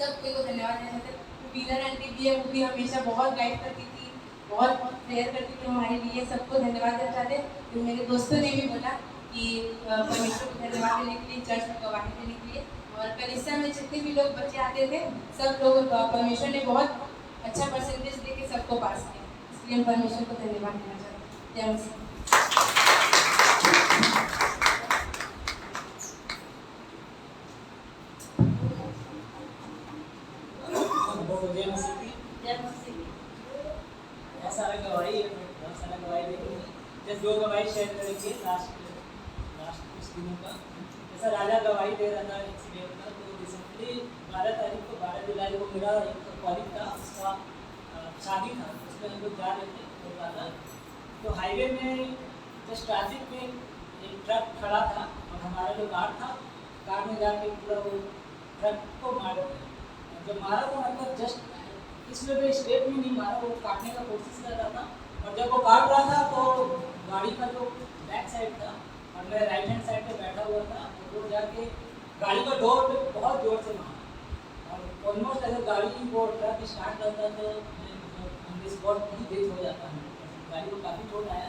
सबको को धन्यवाद देना चाहते हैं। वीलर आंटी भी है, वो भी हमेशा बहुत गाइड करती थी, बहुत प्रेयर करती थी हमारे लिए, सबको धन्यवाद देना चाहते हैं। तो मेरे दोस्तों ने भी बोला कि परमेश्वर को धन्यवाद देने के लिए, चर्च में गवाही देने के लिए। और कलीसिया में जितने भी लोग बच्चे आते थे, सब लोग परमेश्वर ने बहुत अच्छा परसेंटेज दे के सबको पास किया, इसलिए हम परमेश्वर को धन्यवाद देना चाहते हैं। जय मसीह। जय मसीह की। बहुत सारा गवाही है, बहुत सारा गवाही देखेंगे। जैसे 2 गवाही शेयर करेंगे लास्ट कुछ दिनों का। जैसा राजा गवाही दे रहा था एक्सीडेंट का, तो रिसेंटली 12 तारीख को 12 जुलाई को मेरा एक कॉलिग था, उसका शादी था, उसमें हम लोग जा रहे थे कोलकाता। तो हाईवे में जस्ट ट्रैफिक में एक ट्रक खड़ा था और हमारा जो कार था, कार में जाके पूरा वो ट्रक को मार दिया। जब मारा वो मतलब जस्ट इसमें भी स्टेप में नहीं मारा, वो काटने का कोशिश कर रहा था और जब वो काट रहा था तो गाड़ी का जो बैक साइड था और मैं राइट हैंड साइड पे बैठा हुआ था, वो जाके गाड़ी का डोर पे बहुत जोर से मारा और ऑलमोस्ट अगर गाड़ी वो ट्रक स्टार्ट करता तो इस बहुत ही तेज हो जाता है। गाड़ी को काफ़ी चोट आया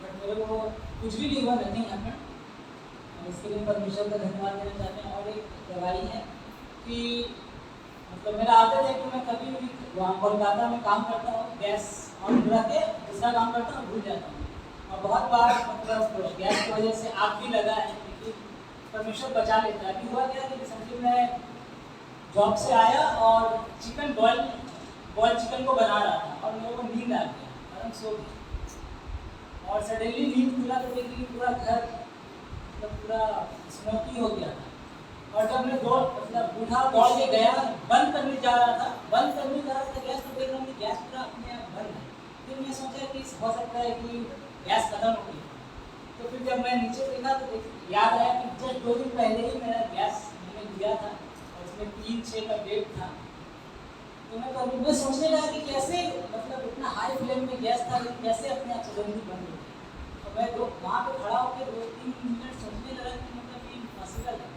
बट मेरे को कुछ भी नहीं हुआ, नथिंग हैपेंड। इसके लिए परमेश्वर का धन्यवाद देना चाहते हैं। और एक गवाही है कि मतलब मेरा आदत है कि मैं कभी भी वहाँ कोलकाता में काम करता हूँ, गैस ऑन रख के दूसरा काम करता हूँ, भूल जाता हूँ और बहुत बार मतलब गैस की वजह से आग भी लगा है, लेकिन परमेश्वर बचा लेता है। अभी हुआ क्या कि रिसेंटली मैं जॉब से आया और चिकन बॉयल चिकन को बना रहा था और मेरे को नींद आ गया और हम सो गए और सडनली नींद खुला तो देखी कि पूरा घर मतलब पूरा स्मोकी हो गया था। और जब मैं मतलब उठा दौड़ के गया, बंद करने जा रहा था गैस, तो देख रहा हूँ कि गैस पूरा अपने आप बंद है। फिर मैं सोचा कि हो सकता है कि गैस खत्म हो गई। तो फिर जब मैं नीचे देखा तो याद आया कि जस्ट 2 दिन पहले ही मेरा गैस मैंने लिया था और उसमें 3-6 का डेट था। तो मैं सोचने लगा कि कैसे मतलब इतना हाई फ्लेम में गैस था लेकिन कैसे अपने आप सडनली बंद हो गया। तो मैं वहाँ पे खड़ा होकर 2-3 मिनट सोचने लगा कि मतलब ये पॉसिबल है,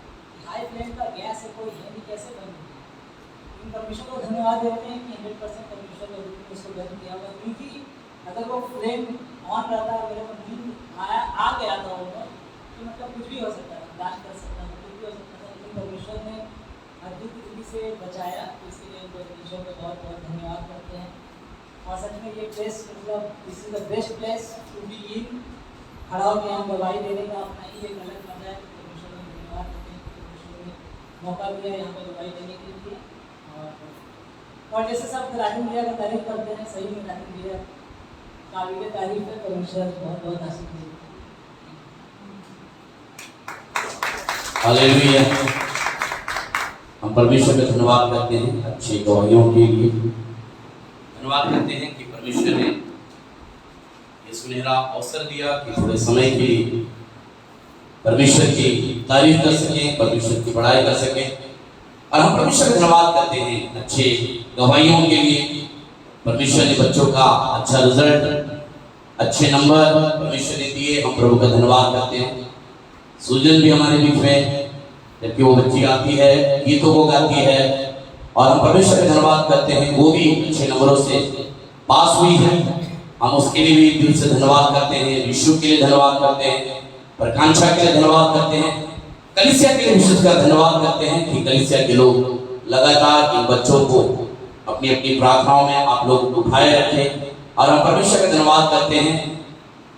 हाई फ्लेम का गैस है, कोई है नहीं, कैसे बंद हो गया। इन परमेश्वर को धन्यवाद देते हैं कि 100% परमेश्वर का रूप में उसको बंद किया हुआ, क्योंकि अगर वो फ्लेम ऑन रहता और मेरे को नींद आ गया था वो तो मतलब कुछ भी हो सकता था, ब्लास्ट कर सकता था, कुछ भी हो सकता था, लेकिन परमेश्वर ने अद्भुत रीति से बचाया। इसके लिए परमेश्वर का बहुत बहुत धन्यवाद करते हैं। और सच में ये प्लेस मतलब this is the best place to be in. खड़ा होकर हम गवाही देने का अपना ही एक अलग मजा है। परमेश्वर का धन्यवाद करते हैं, परमेश्वर ने मौका दिया यहाँ पर गवाही देने के लिए। और जैसे सब राजन भैया का तारीफ करते हैं, सही में राजन भैया काबिल तारीफ है। परमेश्वर बहुत बहुत आशीष दे। हालेलुया। हम परमेश्वर का धन्यवाद करते हैं अच्छी गवाहियों के लिए। धन्यवाद करते हैं कि परमेश्वर ने ये सुनहरा अवसर दिया कि थोड़े समय के लिए परमेश्वर की तारीफ कर सकें, परमेश्वर की बड़ाई कर सकें। और हम परमेश्वर का धन्यवाद करते हैं अच्छे गवाहियों के लिए। परमेश्वर ने बच्चों का अच्छा रिजल्ट, अच्छे नंबर परमेश्वर ने दिए, हम प्रभु का धन्यवाद करते हैं। सुजन भी हमारे बीच में, जबकि वो बच्ची आती है, गीतों को गाती है और हम परमेश्वर का धन्यवाद करते हैं, वो भी अच्छे नंबरों से पास हुई है। हम उसके लिए भी दिल से धन्यवाद करते हैं, विश्व के लिए धन्यवाद करते हैं, प्रकांक्षा के लिए धन्यवाद करते हैं, कलीसिया के लिए विशेष कर धन्यवाद करते हैं कि कलीसिया के लोग लगातार इन बच्चों को अपनी अपनी प्रार्थनाओं में आप लोग उठाए रखें। और हम परमेश्वर का धन्यवाद करते हैं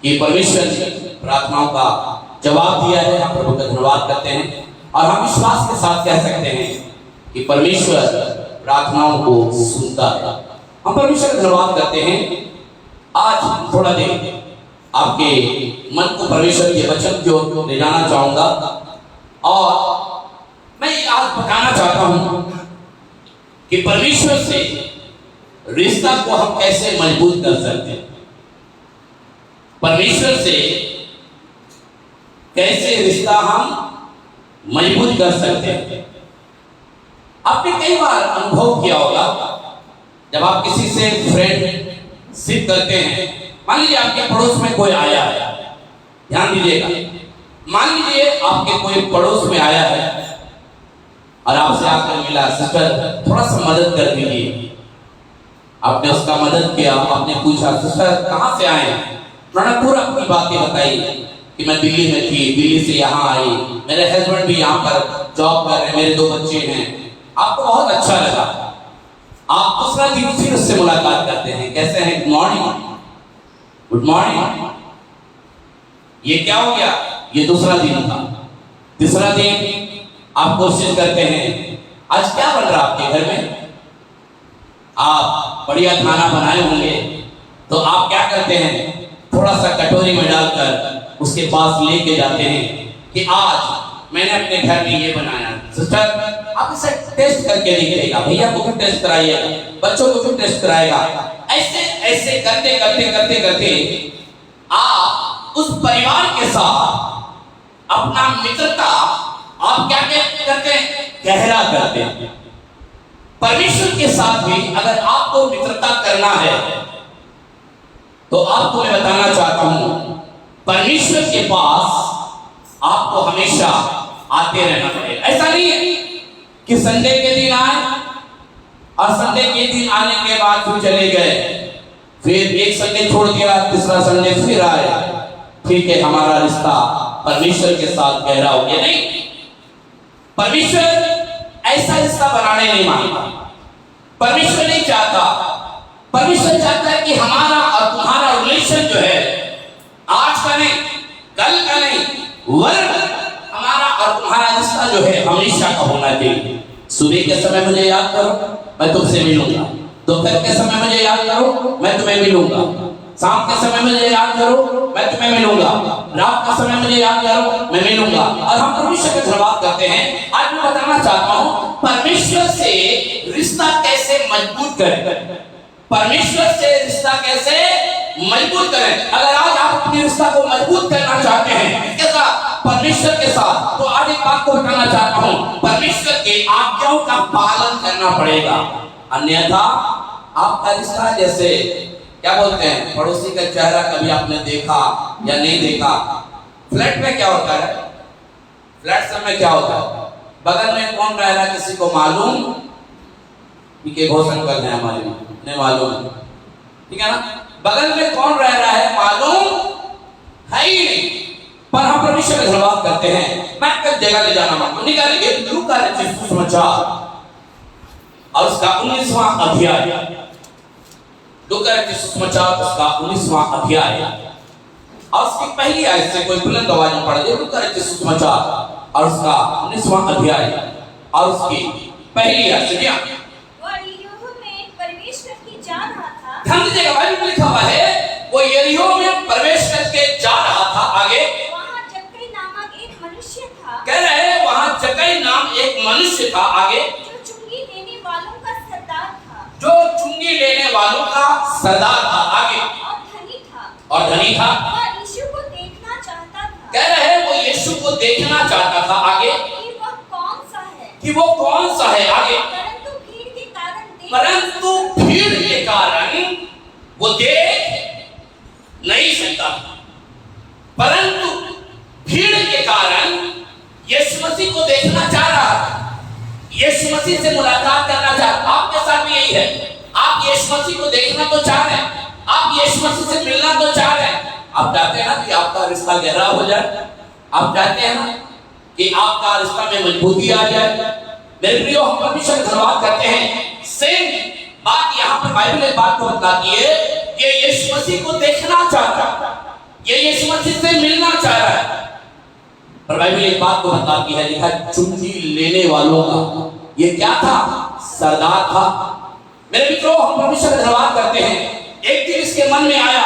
कि परमेश्वर ने प्रार्थनाओं का जवाब दिया है। हम प्रभु का धन्यवाद करते हैं और हम विश्वास के साथ कह सकते हैं कि परमेश्वर प्रार्थनाओं को सुनता है। हम परमेश्वर का धन्यवाद करते हैं। आज थोड़ा देर आपके मन को परमेश्वर के वचन की ओर ले जाना चाहूंगा और मैं आज बताना चाहता हूं कि परमेश्वर से रिश्ता को हम कैसे मजबूत कर सकते हैं, परमेश्वर से कैसे रिश्ता हम मजबूत कर सकते हैं। आपने कई बार अनुभव किया होगा जब आप किसी से फ्रेंडशिप करते हैं। मान लीजिए आपके पड़ोस में कोई आया है, ध्यान दीजिएगा, मान लीजिए आपके कोई पड़ोस में आया है और आपसे आकर मिला, सिस्टर थोड़ा सा मदद कर दीजिए। आपने उसका मदद किया, आपने पूछा सिस्टर कहाँ से आए, उन्होंने पूरा अपनी बातें बताई कि मैं दिल्ली में थी, दिल्ली से यहाँ आई, मेरे हस्बैंड भी यहाँ पर जॉब कर रहे हैं, मेरे 2 बच्चे हैं। आपको बहुत अच्छा लगा। आप दूसरा दिन फिर उससे मुलाकात करते हैं, कैसे हैं, गुड मॉर्निंग, गुड मॉर्निंग। ये क्या हो गया, ये दूसरा दिन था। तीसरा दिन आप कोशिश करते हैं, आज क्या बन रहा आपके घर में, आप बढ़िया खाना बनाए होंगे तो आप क्या करते हैं, थोड़ा सा कटोरी में डालकर उसके पास लेके जाते हैं कि आज मैंने अपने घर में ये बनाया। सिस्टर आप इसे टेस्ट करके देखिएगा, भैया को भी टेस्ट कराइएगा, बच्चों को भी टेस्ट कराएगा। ऐसे ऐसे करते करते करते करते आप उस परिवार के साथ अपना मित्रता आप क्या करते हैं? गहरा करते हैं। परमेश्वर के साथ भी अगर आपको मित्रता करना है तो आपको मैं बताना चाहता हूं, परमेश्वर के पास आपको हमेशा आते रहना पड़ेगा। ऐसा नहीं है कि संडे के दिन आए और संडे के दिन आने के बाद फिर चले गए, फिर एक संडे छोड़ दिया, तीसरा संडे फिर आए, ठीक है हमारा रिश्ता परमेश्वर के साथ गहरा हो गया। नहीं, परमेश्वर ऐसा रिश्ता बनाने नहीं मांगता। परमेश्वर नहीं चाहता, परमेश्वर चाहता है कि हमारा और तुम्हारा रिलेशन जो है आज का नहीं, कल का नहीं, वरन हमारा और तुम्हारा रिश्ता जो है हमेशा का होना चाहिए। सुबह के समय मुझे याद करो, मैं तुमसे मिलूंगा। दोपहर के समय मुझे याद करो, मैं तुम्हें मिलूंगा। शाम के समय मुझे याद करो, मैं तुम्हें मिलूंगा। रात का समय मुझे याद करो, मैं मिलूंगा। और हम परमेश्वर का धन्यवाद करते हैं। आज मैं बताना चाहता हूं परमेश्वर से रिश्ता कैसे मजबूत करें, परमेश्वर से रिश्ता कैसे मजबूत करें। अगर आज आप अपने रिश्ता को मजबूत करना चाहते हैं किसके साथ? परमेश्वर के साथ, तो आज एक बात को बताना चाहता हूं, परमेश्वर के आज्ञाओं का पालन करना पड़ेगा। अन्यथा आपका रिश्ता जैसे क्या बोलते हैं, पड़ोसी का चेहरा कभी आपने देखा या नहीं देखा। फ्लैट में क्या होता है, फ्लैट समय क्या होता है, बगल में कौन रह रहा है किसी को मालूम? ठीक घोषण कर रहे हैं हमारे नहीं मालूम, ठीक है ना, बगल में कौन रह रहा है मालूम है ही नहीं। पर हम परमेश्वर का धन्यवाद करते हैं। मैं कल जगह ले जाना मांगता हूं, निकालेंगे लूका रचित सुसमाचार और उसका 19वां अध्याय, लूका रचित सुसमाचार उसका 19वां अध्याय और उसकी पहली आयत से कोई बुलंद आवाज में पढ़ दे। लूका रचित सुसमाचार और उसका 19वां अध्याय और उसकी पहली आयत से। ध्यान दीजिएगा, बाइबल में लिखा हुआ है वो यरीहो में प्रवेश करके जा रहा था। आगे वहाँ जक्कई नामक एक मनुष्य था, कह रहे हैं वहाँ जक्कई नाम एक मनुष्य था। आगे जो चुंगी लेने वालों का सरदार था, जो चुंगी लेने वालों का सरदार था। आगे और धनी था, और धनी था। वह यीशु को देखना चाहता था, कह रहे हैं वो यीशु को देखना चाहता था। आगे कि वह कौन सा है, कि वो कौन सा है। आगे परंतु भीड़ के कारण वो देख नहीं सकता, परंतु भीड़ के कारण यीशु मसीह को देखना चाह रहा था, यीशु मसीह से मुलाकात करना चाह रहा। आपके साथ भी यही है, आप यीशु मसीह को देखना तो चाह रहे हैं, आप यीशु मसीह से मिलना तो चाह रहे हैं। आप चाहते हैं ना कि आपका रिश्ता गहरा हो जाए, आप चाहते हैं ना कि आपका रिश्ता में मजबूती आ जाए। मेरे प्रियो, हम परमेश्वर का धन्यवाद करते हैं। सेम बात यहाँ पर बाइबल एक बात को बताती है, ये यीशु मसीह को देखना चाहता है, ये यीशु मसीह से मिलना चाह रहा है। पर बाइबल एक बात को बताती है, लिखा चुंगी लेने वालों का ये क्या था? सरदार था। मेरे मित्रों, हम परमेश्वर का धन्यवाद करते हैं। एक दिन इसके मन में आया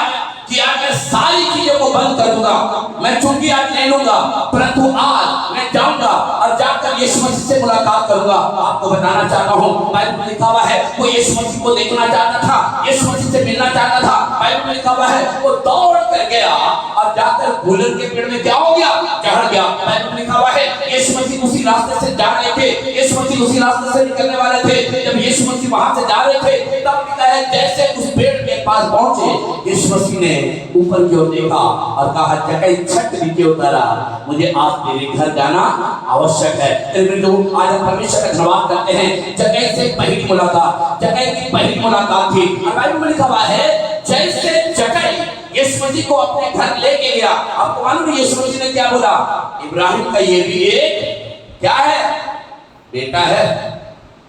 कि आज मैं सारी चीजों को बंद कर दूंगा, मैं चुंगी आज नहीं लूंगा, परंतु आज मैं जाऊंगा और जाकर यीशु मसीह से मुलाकात करूंगा। आपको बताना चाहता हूँ, बाइबल में लिखा हुआ है वो यीशु मसीह को देखना चाहता था, यीशु मसीह से मिलना चाहता था। बाइबल में लिखा हुआ है वो दौड़ कर गया और जाकर गुलर के पेड़ में क्या हो गया? चढ़ गया। बाइबल में लिखा हुआ है यीशु मसीह उसी रास्ते से जा रहे थे, यीशु मसीह उसी रास्ते से निकलने वाले थे। जब यीशु मसीह वहां से जा रहे थे तब लिखा है जैसे उस पेड़ के पास पहुंचे, यीशु मसीह ने ऊपर की ओर देखा और कहा जक्कई छत नीचे उतारा, मुझे आज तेरे घर जाना आवश्यक है। आज हम परमेश्वर का धन्यवाद करते हैं। जक्कई से पहली मुलाकात, जक्कई की पहली मुलाकात थी। बाइबल में लिखा हुआ है जैसे जक्कई यीशु मसीह को अपने घर लेके गया, आपको मालूम है यीशु मसीह ने क्या बोला? इब्राहिम का ये भी एक क्या है? बेटा है,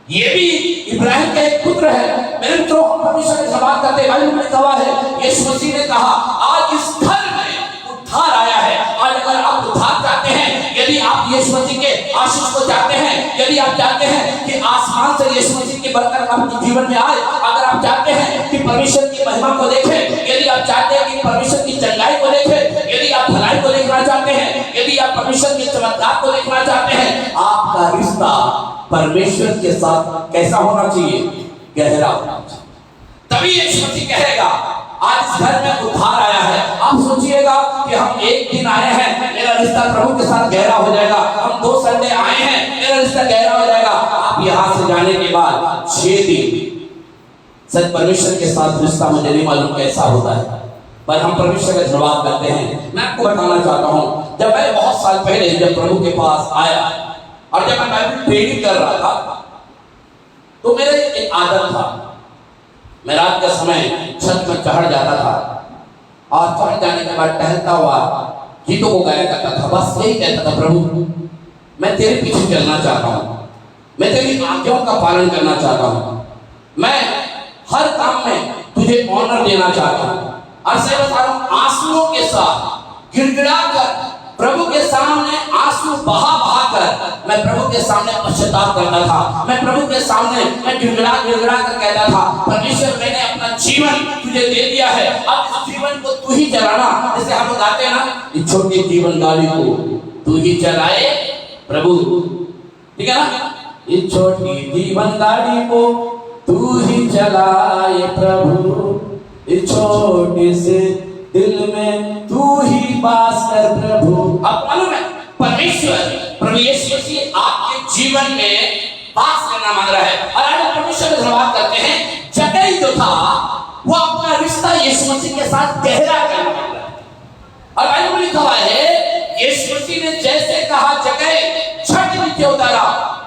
ये भी इब्राहिम का एक पुत्र है। मेरे मित्रों, हम परमेश्वर का धन्यवाद करते हैं। बाइबल में लिखा हुआ है यीशु मसीह ने कहा आज इस घर में उद्धार आया है। आज अगर आप उद्धार चाहते हैं, यदि आप यीशु मसीह के आशीष को चाहते हैं, यदि आप चाहते हैं कि आसमान से यीशु मसीह की बरकत आपके जीवन में आए, अगर आप चाहते हैं कि परमेश्वर की महिमा को देखें, यदि आप चाहते हैं कि परमेश्वर की चंगाई को देखें, यदि आप भलाई को देखना चाहते हैं, यदि आप परमेश्वर के चमत्कार को देखना चाहते हैं, आपका रिश्ता परमेश्वर के साथ कैसा होना चाहिए? गहरा होना चाहिए। तभी यीशु मसीह कहेगा आज इस घर में उद्धार आया है। आप सोचिएगा कि हम एक दिन आए हैं, मेरा रिश्ता प्रभु के साथ गहरा हो जाएगा। हम 2 संडे आए हैं, मेरा रिश्ता गहरा हो जाएगा। आप यहाँ से जाने के बाद 6 दिन सच परमेश्वर के साथ रिश्ता मुझे नहीं मालूम कैसा होता है, पर हम परमेश्वर का धन्यवाद करते हैं। मैं आपको बताना चाहता हूँ, जब मैं बहुत साल पहले जब प्रभु के पास आया और जब मैं बाइबल ट्रेनिंग कर रहा था, तो मेरा एक आदत था, मैं रात का समय छत पर चढ़ जाता था और चढ़ जाने के बाद टहलता हुआ गीतों को गाया करता था। बस यही कहता था, प्रभु मैं तेरे पीछे चलना चाहता हूँ, मैं तेरी आज्ञाओं का पालन करना चाहता हूँ, मैं हर काम में तुझे ऑनर देना चाहता हूँ। और सही बता रहा हूँ, आंसुओं के साथ गिड़गिड़ा कर प्रभु के सामने आंसू बहा बहा कर मैं प्रभु के सामने पश्चाताप करता था। मैं प्रभु के सामने मैं गिड़गिड़ा गिड़गिड़ा कर कहता था, परमेश्वर मैंने अपना जीवन तुझे दे दिया है, अब इस जीवन को तू ही चलाना। जैसे हम लोग गाते हैं ना, इस छोटी जीवन गाड़ी को तू ही चलाए प्रभु, ठीक है ना, इस छोटी जीवन गाड़ी को तू ही चलाए प्रभु, इस छोटे से दिल में तू ही बास कर प्रभु। अब मालूम है, परमेश्वर प्रभु यीशु मसीह आपके जीवन में बास करना मांग रहा है। और आज परमेश्वर का धन्यवाद करते हैं, जगह जो था वो अपना रिश्ता यीशु मसीह के साथ गहरा करना मांग रहा है। और बाइबल में लिखा हुआ है, यीशु मसीह ने जैसे कहा जगह छठ नीचे उतारा,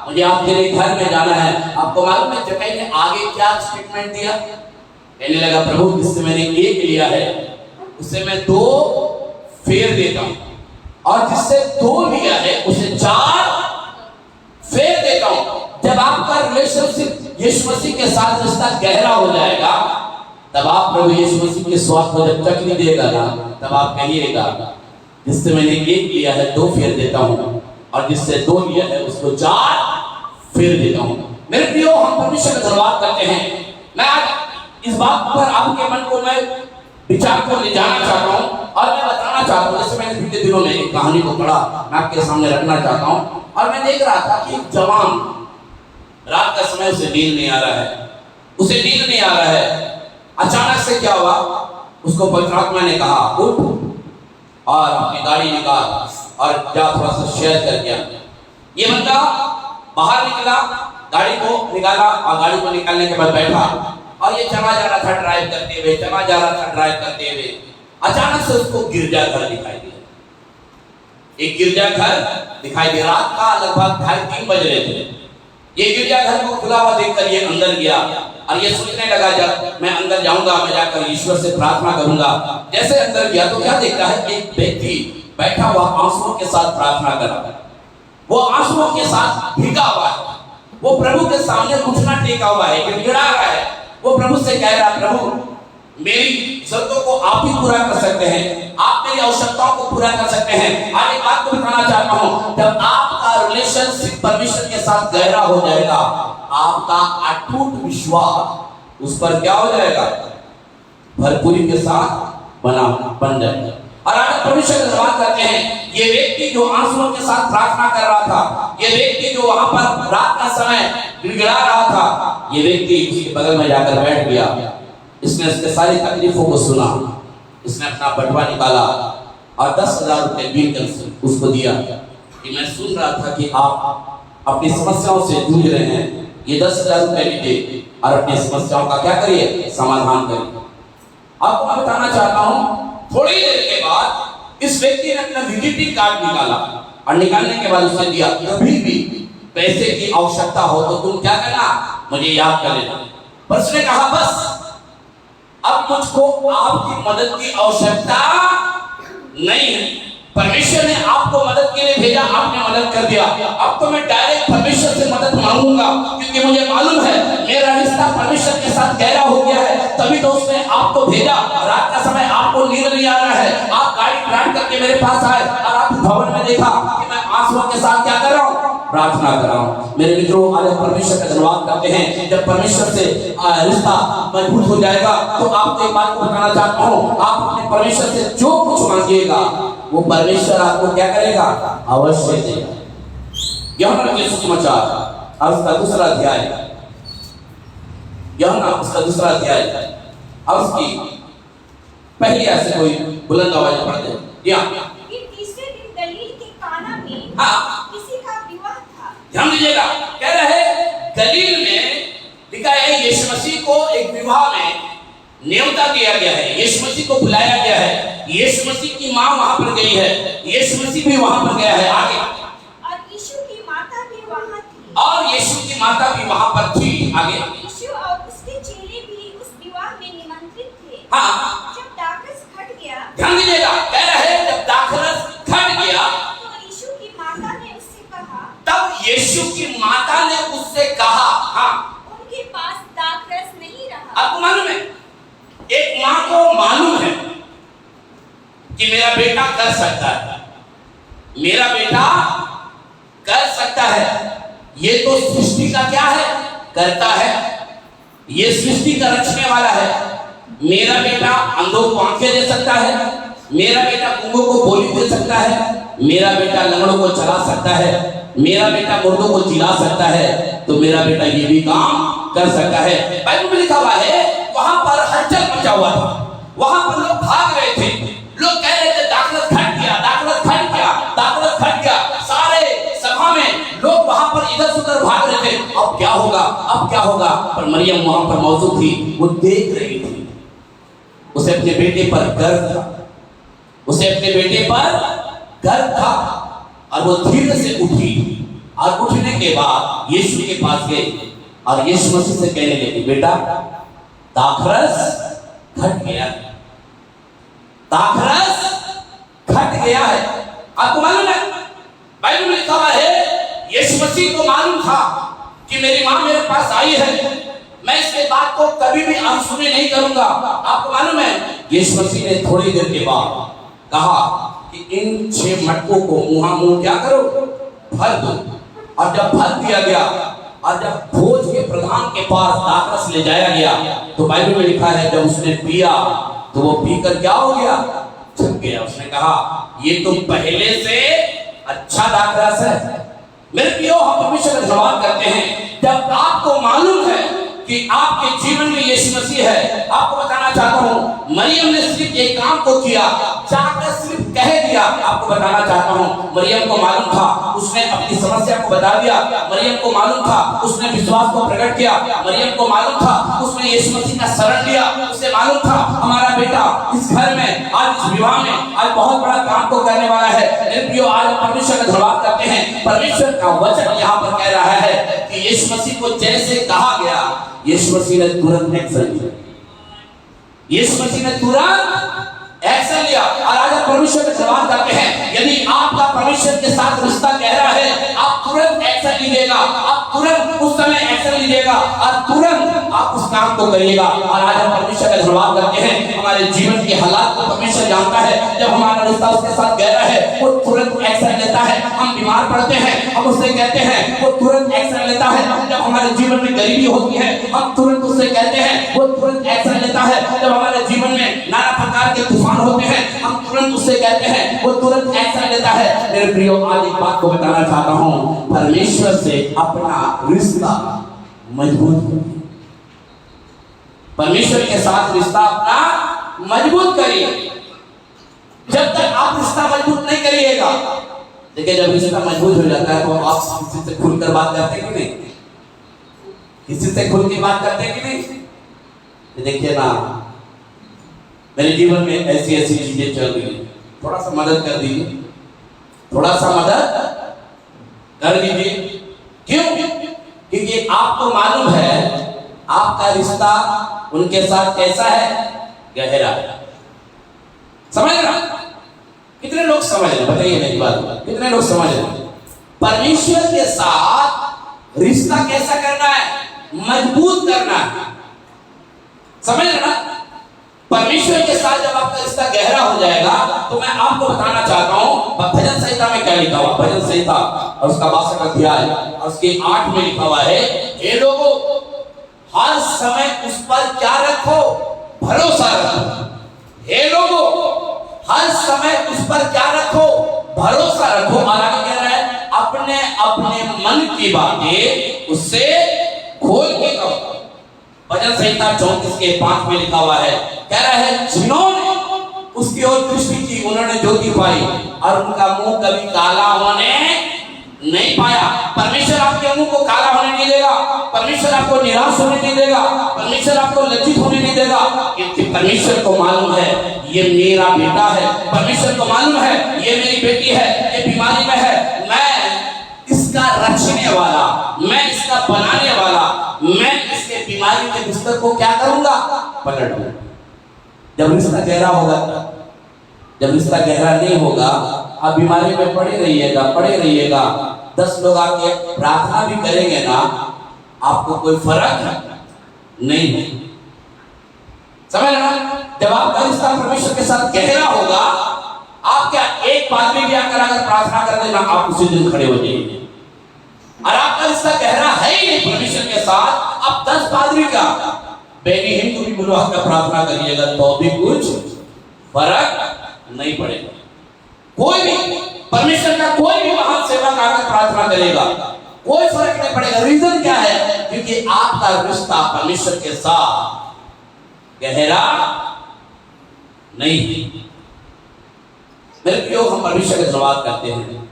मुझे आप तेरे घर में जाना है। आपको मालूम है जगह ने आगे क्या स्टेटमेंट दिया? कहने लगा, प्रभु जिससे मैंने 1 लिया है उससे मैं 2 फेर देता हूं, और जिससे 2 लिया है उसे 4 फेर देता हूं। जब आपका रिलेशनशिप यीशु मसीह के साथ रिश्ता गहरा हो जाएगा, तब आप प्रभु यीशु मसीह के स्वास्थ्य को जब चखने देगा ना, तब आप कहिएगा, जिससे मैंने 1 लिया है 2 फेर देता हूं, और जिससे 2 लिया है उसको 4 फेर देता हूं। मेरे प्रियो, हम परमेश्वर का धन्यवाद करते हैं। मैं आज इस बात पर आपके मन को मैं विचार को ले जाना चाहता हूँ और मैं बताना चाहता हूँ। जैसे मैंने पिछले दिनों में एक कहानी को पढ़ा, मैं आपके सामने रखना चाहता हूँ। और मैं देख रहा था कि एक जवान, रात का समय उसे नींद नहीं आ रहा है, उसे नींद नहीं आ रहा है। अचानक से क्या हुआ, उसको पवित्र आत्मा ने कहा, उठ और अपनी गाड़ी निकाल और जा थोड़ा सा शेयर कर दिया। ये बंदा बाहर निकला, गाड़ी को निकाला और गाड़ी को निकालने के बाद बैठा और ये चला जा रहा था ड्राइव करते हुए, चला जा रहा था ड्राइव करते हुए। अचानक से उसको गिरजाघर दिखाई दिया, एक गिरजाघर दिखाई दिया। रात का लगभग 2:30-3 बज रहे थे। ये गिरजाघर को खुला हुआ देखकर ये अंदर गया और ये सोचने लगा, जब मैं अंदर जाऊंगा मैं जाकर ईश्वर से प्रार्थना करूंगा। जैसे अंदर गया तो क्या देखता है, एक व्यक्ति बैठा हुआ आंसुओं के साथ प्रार्थना कर रहा है। वो आंसुओं के साथ भीगा हुआ है, वो प्रभु के सामने घुटना टेका हुआ है, गिड़गिड़ा रहा है। वो प्रभु से कह रहा, प्रभु मेरी जरूरतों को आप ही पूरा कर सकते हैं, आप मेरी आवश्यकताओं को पूरा कर सकते हैं। आज एक बात को बताना चाहता हूं, जब आपका रिलेशनशिप परमेश्वर के साथ गहरा हो जाएगा, आपका अटूट विश्वास उस पर क्या हो जाएगा, भरपूरी के साथ बन जाएगा। और आज परमेश्वर का धन्यवाद करते हैं, ये व्यक्ति जो आंसुओं के साथ प्रार्थना कर रहा था, ये व्यक्ति जो वहां पर रात का समय गिड़गिड़ा रहा था, ये व्यक्ति उसके बगल में जाकर बैठ गया। इसने उसके सारी तकलीफों को सुना, इसने अपना बटुआ निकाला और 10,000 रुपए गिन कर उसको दिया कि मैं सुन रहा था कि आप अपनी समस्याओं से जूझ रहे हैं, ये 10,000 रुपए लीजिए और अपनी समस्याओं का क्या करिए, समाधान करिए। आपको मैं बताना चाहता हूं, थोड़ी देर के बाद इस व्यक्ति ने अपना विजिटिंग कार्ड निकाला और निकालने के बाद उसे दिया। कभी भी पैसे की आवश्यकता हो तो तुम क्या करना, मुझे याद कर लेना। पर उसने कहा, बस अब मुझको आपकी मदद की आवश्यकता नहीं है, परमेश्वर ने आपको मदद के लिए भेजा, आपने मदद कर दिया। अब तो मैं डायरेक्ट परमेश्वर से मदद मांगूंगा, क्योंकि मुझे मालूम है मेरा रिश्ता परमेश्वर के साथ गहरा हो गया है, तभी तो उसने आपको भेजा। रात का समय आपको नींद नहीं आ रहा है, आप गाड़ी ड्राइव करके मेरे पास आए और आप भवन में देखा कि मैं आंसुओं के साथ क्या कर रहा हूँ, प्रार्थना कर रहा हूँ। मेरे मित्रों, आज परमेश्वर का धन्यवाद करते हैं। जब परमेश्वर से रिश्ता मजबूत हो जाएगा तो आपको एक बात को बताना चाहता हूँ, आप अपने परमेश्वर से जो कुछ मांगिएगा वो परमेश्वर आपको क्या करेगा, अवश्य देगा। यूहन्ना के सुसमाचार और उसका दूसरा अध्याय, यूहन्ना उसका दूसरा अध्याय और उसकी पहली ऐसे कोई बुलंद आवाज में पढ़ते या कि तीसरे दिन गलील के काना में हाँ। किसी का विवाह था। ध्यान दीजिएगा, कह रहे गलील में लिखा है यीशु मसीह को एक विवाह में न्योता दिया गया है, यीशु मसीह को बुलाया गया है, यीशु मसीह की माँ वहां पर गई है, यीशु मसीह भी वहां पर गया है। आगे और यीशु की माता भी वहां थी। और यीशु की माता भी वहां पर थी। आगे यीशु और उसके चेले भी उस विवाह में निमंत्रित थे। हाँ। जब दाखरस घट गया, ध्यान दीजिएगा, कह रहे जब दाखरस घट गया तो यीशु की माता ने उससे कहा, तब यीशु की माता ने उससे कहा, हाँ, उनके पास दाखरस नहीं रहा। आपको मालूम है, एक माँ को मालूम है कि मेरा बेटा कर सकता है, मेरा बेटा कर सकता है। ये तो सृष्टि का क्या है, करता है, ये सृष्टि का रचने वाला है। मेरा बेटा अंधों को आंखें दे सकता है, मेरा बेटा गूंगों को बोली दे सकता है, मेरा बेटा लंगड़ों को चला सकता है, मेरा बेटा मुर्दों को जिला सकता है, तो मेरा बेटा ये भी काम कर सकता है। बाइबल में लिखा हुआ है वहां पर हलचल मचा हुआ था, वहां पर लोग भाग रहे थे, लोग कह रहे थे दाखरस घट गया, दाखरस घट गया, दाखरस घट गया। सारे सभा में लोग वहां पर इधर से उधर भाग रहे थे, अब क्या होगा, अब क्या होगा। पर मरियम वहां पर मौजूद थी, वो देख रही थी, उसे अपने बेटे पर गर्व था, उसे अपने बेटे पर गर्व था। और वो धीरे से उठी और उठने के बाद यीशु के पास गई और यीशु मसीह से कहने लगी, बेटा दाखरस घट गया, दाखरस घट गया है। आपको मालूम है, बाइबल में लिखा हुआ है यीशु मसीह को मालूम था कि मेरी माँ मेरे पास आई है, मैं इसके बात को कभी भी अनसुनी नहीं करूंगा। आपको मालूम है यीशु मसीह ने थोड़ी देर के बाद कहा कि इन 6 मटकों को मुंह क्या करो, भर दो। और जब भर दिया गया और जब भोज के प्रधान के पास दाखरस ले जाया गया, तो बाइबल में लिखा है जब उसने पिया तो वो पीकर क्या हो गया, छक गया। उसने कहा ये तो पहले से अच्छा दाखरस है। मेरे प्रियो, हम परमेश्वर का धन्यवाद करते हैं जब आपको मालूम है कि आपके जीवन में यीशु मसीह है। आपको बताना चाहता हूँ मरियम ने सिर्फ एक काम को किया, जाकर सिर्फ कह दिया। आपको बताना चाहता हूँ मरियम को मालूम था, उसने अपनी समस्या को बता दिया। मरियम को मालूम था, उसने विश्वास को प्रकट किया। मरियम को मालूम था, उसने यीशु मसीह का शरण लिया। उसे मालूम था हमारा बेटा इस घर में, आज इस विवाह में आज बहुत बड़ा काम को करने वाला है। मेरे प्रियो, आज हम परमेश्वर का धन्यवाद करते हैं। परमेश्वर का वचन यहाँ पर कह रहा है कि यीशु मसीह को जैसे कहा गया, यीशु मसीह ने तुरंत एक्शन लिया। यीशु मसीह ने तुरंत एक्शन लिया। और आज आप परमेश्वर का धन्यवाद करते हैं, यदि आपका परमेश्वर के साथ रिश्ता गहरा है, आप तुरंत एक्शन लीजिएगा, आप तुरंत उस समय एक्शन लीजिएगा और तुरंत आप उस काम को करिएगा। और आज हम परमेश्वर का धन्यवाद करते हैं, हमारे जीवन के हालात को परमेश्वर जानता है। जब हमारा रिश्ता उसके साथ गहरा है, वो तुरंत एक्शन लेता है। हम बीमार पड़ते हैं, हम उससे कहते हैं, वो तुरंत एक्शन लेता है। जब हमारे जीवन में गरीबी होती है, हम तुरंत उससे कहते हैं, वो तुरंत एक्शन लेता है। जब हमारे जीवन में नाना प्रकार के तूफान होते हैं, हम तुरंत उससे कहते हैं, वो तुरंत एक्शन लेता है। मेरे प्रियो, आज एक बात को बताना चाहता हूँ, परमेश्वर से अपना रिश्ता मजबूत करिए। परमेश्वर के साथ रिश्ता अपना मजबूत करिए। जब तक आप रिश्ता मजबूत नहीं करिएगा, देखिए जब रिश्ता मजबूत हो जाता है तो आप किसी से खुलकर बात करते कि नहीं, किसी से खुल के बात करते कि नहीं। देखिए ना, मेरे जीवन में ऐसी ऐसी चीजें चल रही है, थोड़ा सा मदद कर दीजिए, थोड़ा सा मदद कर दीजिए। क्यों? क्योंकि आपको मालूम है आपका रिश्ता उनके साथ कैसा है, गहरा है। समझ रहा? कितने लोग समझ रहे, बताइए मेरी बात, कितने लोग समझ रहे? परमेश्वर के साथ रिश्ता कैसा करना है, मजबूत करना है। समझ रहे ना? परमेश्वर के साथ जब आपका रिश्ता गहरा हो जाएगा, तो मैं आपको बताना चाहता हूँ भजन संहिता में क्या लिखा हुआ, भजन संहिता और उसका 62 अध्याय और उसके 8 में लिखा हुआ है, हे लोगों हर समय उस पर क्या रखो, भरोसा रखो। हे लोगों हर समय उस पर क्या रखो, भरोसा रखो। और आगे कह रहा है अपने अपने मन की बातें उससे खोल के कहो। भजन संहिता 34 के 5 में लिखा हुआ है, कह रहा है जिन्होंने उसकी ओर दृष्टि की, उन्होंने ज्योति पाई और उनका मुंह कभी काला होने नहीं पाया। परमेश्वर आपके मुंह को काला होने नहीं देगा, परमेश्वर आपको निराश होने नहीं देगा, परमेश्वर आपको लज्जित होने नहीं देगा, क्योंकि परमेश्वर को मालूम है ये मेरा बेटा है, परमेश्वर को मालूम है ये मेरी बेटी है, ये बीमारी में है, मैं इसका रखने वाला, मैं इसका बनाने वाला, मैं इसके बीमारी के बिस्तर को क्या करूंगा, पलट दूंगा। जब रिश्ता गहरा होगा, जब रिश्ता गहरा नहीं होगा, आप बीमारी में पड़े रहिएगा, 10 लोग आके प्रार्थना भी करेंगे ना, आपको कोई फर्क नहीं है। समझ रहे ना? जब आपका रिश्ता परमेश्वर के साथ गहरा होगा, आप क्या एक बात भी अगर प्रार्थना कर देना, आप उसी दिन खड़े हो जाएंगे। और आपका रिश्ता गहरा है ही नहीं परमेश्वर के साथ, आप 10 पादरी का बेबी हिंदू भी बुलवा कर प्रार्थना करिएगा तो भी कुछ फर्क नहीं पड़ेगा। कोई भी परमेश्वर का कोई भी महान सेवक आकर प्रार्थना करेगा, कोई फर्क नहीं पड़ेगा। रीजन क्या है? क्योंकि आपका रिश्ता परमेश्वर के साथ गहरा नहीं। मेरे प्रियो, हम परमेश्वर का धन्यवाद करते हैं।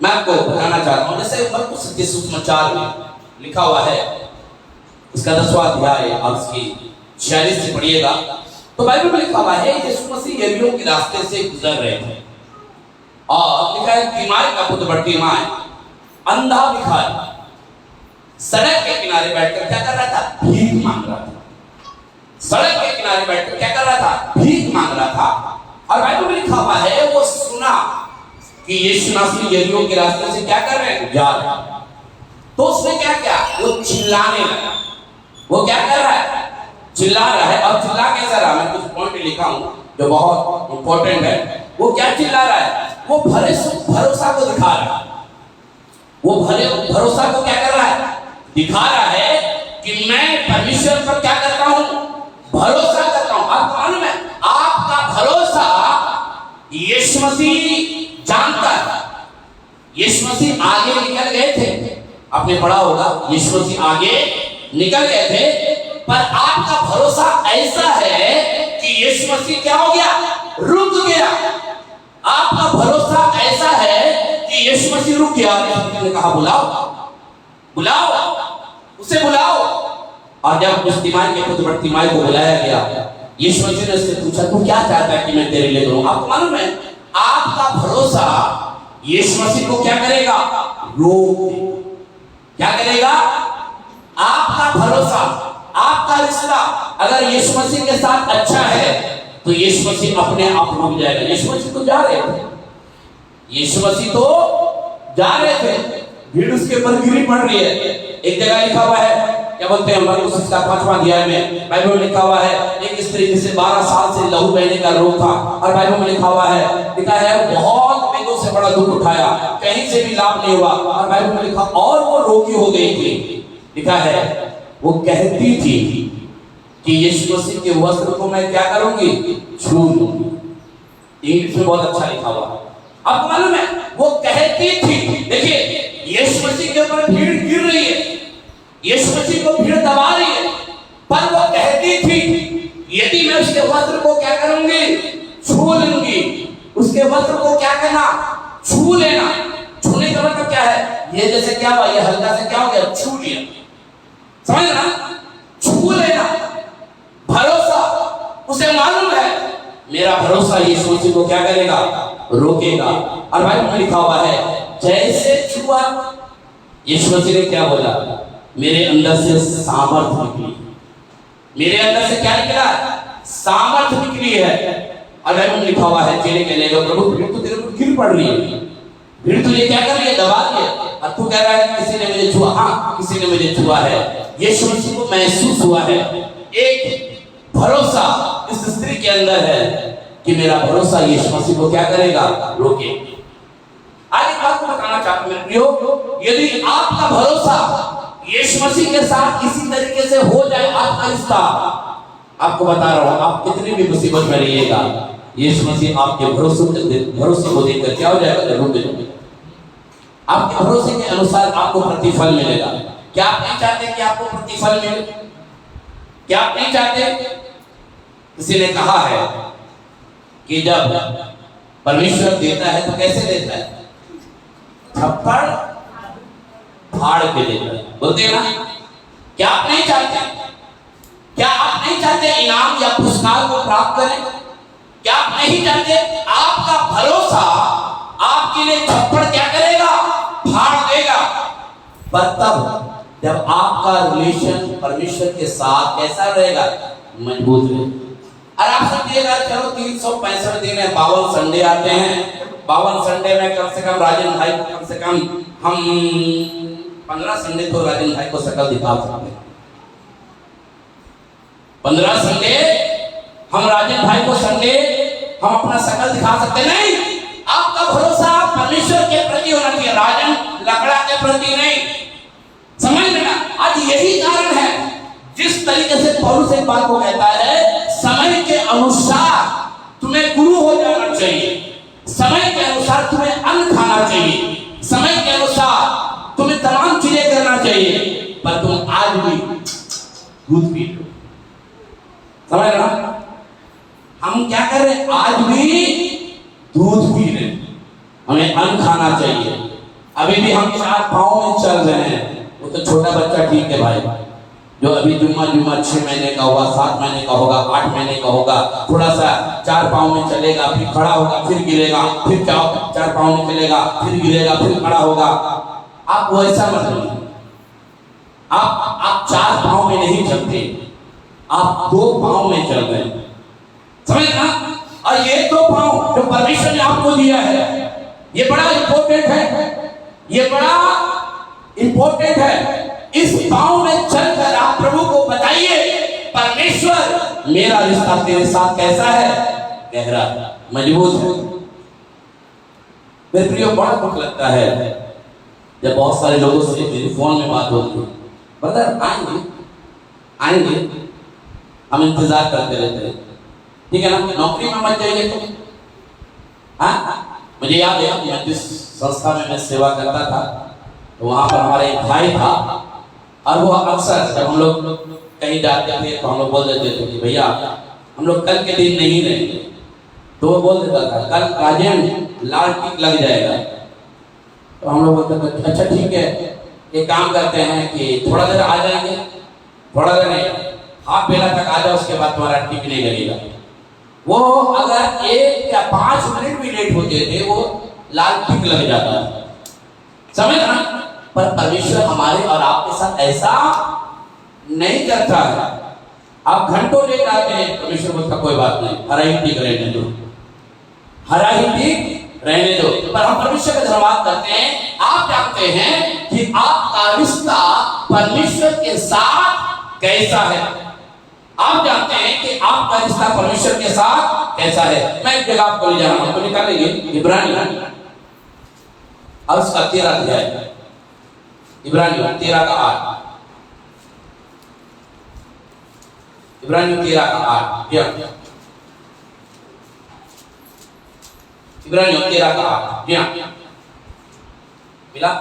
मैं आपको बताना चाहता हूं, जैसे मरकुस के सुसमाचार में लिखा हुआ है, इसका 10वां अध्याय और उसकी 46 से पढ़िएगा तो बाइबल में लिखा हुआ है यीशु मसीह यरीहो के रास्ते से गुजर रहे थे और लिखा है बीमारी का पुत्र बरतिमाई अंधा भिखारी सड़क के किनारे बैठकर क्या कर रहा था? भीख मांग रहा था। सड़क के किनारे बैठकर क्या कर रहा था? भीख मांग रहा था। और बाइबल में लिखा हुआ है वो सुना कि यीशु मसीह यरीहो के रास्ते से क्या कर रहे हैं? जा रहे हैं। तो उसने क्या किया? वो चिल्लाने लगा। वो क्या कर रहा है? चिल्ला रहा है। और चिल्ला कैसा रहा? मैं कुछ पॉइंट लिखा हूं जो बहुत इंपॉर्टेंट है। वो क्या चिल्ला रहा है? वो भरोसा को दिखा रहा है। वो भरोसा को क्या कर रहा है? दिखा रहा है कि मैं परमेश्वर पर क्या करता हूं? भरोसा करता हूं। आपको मालूम है आपका भरोसा यीशु मसीह जानता है। यीशु मसीह आगे निकल गए थे, आपने पढ़ा होगा, यीशु मसीह आगे निकल गए थे, पर आपका भरोसा ऐसा है कि यीशु मसीह क्या हो गया? रुक गया। आपका भरोसा ऐसा है कि यीशु मसीह रुक गया। ने कहा बुलाओ, उसे बुलाओ। और जब उस तिमाई के पुत्र बरतिमाई को बुलाया गया, यीशु मसीह ने उससे पूछा तू क्या चाहता है कि मैं तेरे लिए करूं? आपको मालूम है आपका भरोसा यीशु मसीह को क्या करेगा? क्या करेगा? आपका भरोसा, आपका रिश्ता अगर यीशु मसीह के साथ अच्छा है तो यीशु मसीह अपने आप रुक जाएगा। यीशु मसीह तो जा रहे थे, भीड़ उसके ऊपर गिरी पड़ रही है। एक जगह लिखा हुआ है, क्या बोलते हैं, मरकुस इसका 5वां अध्याय में बाइबल में लिखा हुआ है एक स्त्री जिसे 12 साल से लहू बहने का रोग था, और बाइबल में लिखा हुआ है, लिखा है बहुत वेदों से बड़ा दुख उठाया, कहीं से भी लाभ नहीं हुआ। और बाइबल में लिखा और वो रोगी हो गई थी। लिखा है वो कहती थी कि यीशु मसीह के वस्त्र को मैं क्या करूंगी? छू लूंगी। इंग्लिश में बहुत अच्छा लिखा हुआ है। आपको मालूम है वो कहती थी। देखिए यीशु मसीह के ऊपर भीड़ गिर रही है, यीशु मसीह को भीड़ दबा रही है, पर वो कहती थी यदि मैं उसके वस्त्र को क्या करूंगी? छू लूंगी। उसके वस्त्र को क्या करना? छू लेना। छूने का मतलब क्या है? ये जैसे क्या हुआ, ये हल्का से क्या हो गया? छू लिया। समझ ना? छू लेना, भरोसा। उसे मालूम है मेरा भरोसा यीशु मसीह को क्या करेगा? रोकेगा। और बाइबल में लिखा हुआ है जैसे छुआ, यीशु मसीह ने क्या बोला? मेरे अंदर से सामर्थ निकली। मेरे अंदर से क्या निकला? सामर्थ निकली है। और बाइबल में लिखा हुआ है चेले कहने लगे प्रभु भीड़ तो तेरे ऊपर गिर पड़ रही है, भीड़ तुझे क्या कर रही है? दबा रही है, और तू कह रहा है किसी ने मुझे छुआ। हाँ, किसी ने मुझे छुआ है। यीशु मसीह को महसूस हुआ है, एक भरोसा इस स्त्री के अंदर है कि मेरा भरोसा यीशु मसीह को क्या करेगा? रोके। आज एक बात को बताना चाहता हूं मेरे प्रियो, यदि आपका भरोसा यीशु मसीह के साथ इसी तरीके से हो जाए आपका रिश्ता, आपको बता रहा हूं आप कितनी भी मुसीबत में रहिएगा, यीशु मसीह आपके भरोसे को देखकर क्या हो जाएगा? रुक जाएगा। आपके भरोसे के अनुसार आपको प्रतिफल मिलेगा। क्या आप नहीं चाहते कि आपको प्रतिफल मिले? क्या आप नहीं चाहते? किसी ने कहा है कि जब परमेश्वर देता है तो कैसे देता है? थप्पड़ फाड़ के देता है। बोलते हैं ना, क्या आप नहीं चाहते? क्या आप नहीं चाहते इनाम या पुरस्कार को प्राप्त करें? क्या आप नहीं चाहते? आपका भरोसा आपके लिए थप्पड़ क्या करेगा? फाड़ देगा। पर तब जब आपका रिलेशन परमेश्वर के साथ कैसा रहेगा? मजबूत रहेगा। और आप समझिएगा, चलो 365 दिन है, 52 संडे आते हैं, 52 संडे में कम से कम राजन भाई कम से कम हम 15 संडे तो राजन भाई को शकल दिखा सकते हैं। 15 संडे हम राजन भाई को संडे हम अपना शकल दिखा सकते नहीं। आपका भरोसा परमेश्वर के प्रति होना चाहिए, राजन लकड़ा के प्रति नहीं। समझ लेना, आज यही कारण है जिस तरीके से पौलुस एक बात को कहता है, समय के अनुसार तुम्हें गुरु हो जाना चाहिए, समय के अनुसार तुम्हें अन्न खाना चाहिए, समय के अनुसार तुम्हें तमाम चीजें करना चाहिए, पर तुम आज भी दूध पी लो। समझ रहा? हम क्या कर रहे हैं? आज भी दूध पी रहे, हमें अन्न खाना चाहिए। अभी भी हम 4 पाँव में चल रहे हैं। वो तो छोटा बच्चा ठीक है भाई, जो अभी जुम्मा 6 महीने का होगा, 7 महीने का होगा, 8 महीने का होगा, थोड़ा सा 4 पाँव में चलेगा, फिर खड़ा होगा, फिर गिरेगा, फिर 4 पाँव में चलेगा, फिर गिरेगा, फिर खड़ा होगा। आप वैसा मत बनिए। आप 4 पाँव में नहीं चलते, आप 2 पाँव में चल रहे हैं। समझ ना? और ये 2 पाँव जो परमेश्वर ने आपको दिया है, ये बड़ा इंपॉर्टेंट है, ये बड़ा इंपॉर्टेंट है। इस पाँव में चलकर आप प्रभु को बताइए, परमेश्वर मेरा रिश्ता तेरे साथ कैसा है? गहरा, मजबूत है। मेरे प्रियो, बड़ा दुख लगता है जब बहुत सारे लोगों से मेरी फोन में बात होती है, ब्रदर आएंगे आएंगे, हम इंतजार करते रहते हैं। ठीक है ना? नौकरी में मत जाइए तुम। हाँ, मुझे याद है मैं जिस संस्था में मैं सेवा करता था, तो वहां पर हमारा एक भाई था, और वो अक्सर जब हम लोग कहीं जाते थे तो हम लोग बोल देते थे कि भैया हम लोग कल के दिन नहीं रहेंगे। तो वो बोल देता था कल राजेन लाल टिक लग जाएगा। तो हम लोग बोलते थे अच्छा ठीक है, एक काम करते हैं कि थोड़ा देर आ जाएंगे, थोड़ा देर नहीं, हाफ बेला तक आ जाओ, उसके बाद तुम्हारा टिक नहीं लगेगा। वो अगर 1 या 5 मिनट भी लेट होते थे, वो लाल टिक लग जाता है। समझ ना? पर परमेश्वर हमारे और आपके साथ ऐसा नहीं करता है। आप घंटों लेट आते हैं, परमेश्वर बोलता कोई बात नहीं, हरा ही टिक रहने दो, हरा ही टिक रहने दो। पर हम परमेश्वर का धन्यवाद करते हैं। आप जानते हैं कि आपका रिश्ता परमेश्वर के साथ कैसा है। आप जानते हैं कि आपका रिश्ता परमेश्वर के साथ कैसा है। मैं एक जगह आपको ले जा रहा हूं, तो निकालेंगे इब्रानी और उसका 13 अध्याय, इब्रानियों 13 का 8, इब्रानियों 13 का 8, इब्रानियों 13 का 8, जी हाँ मिला?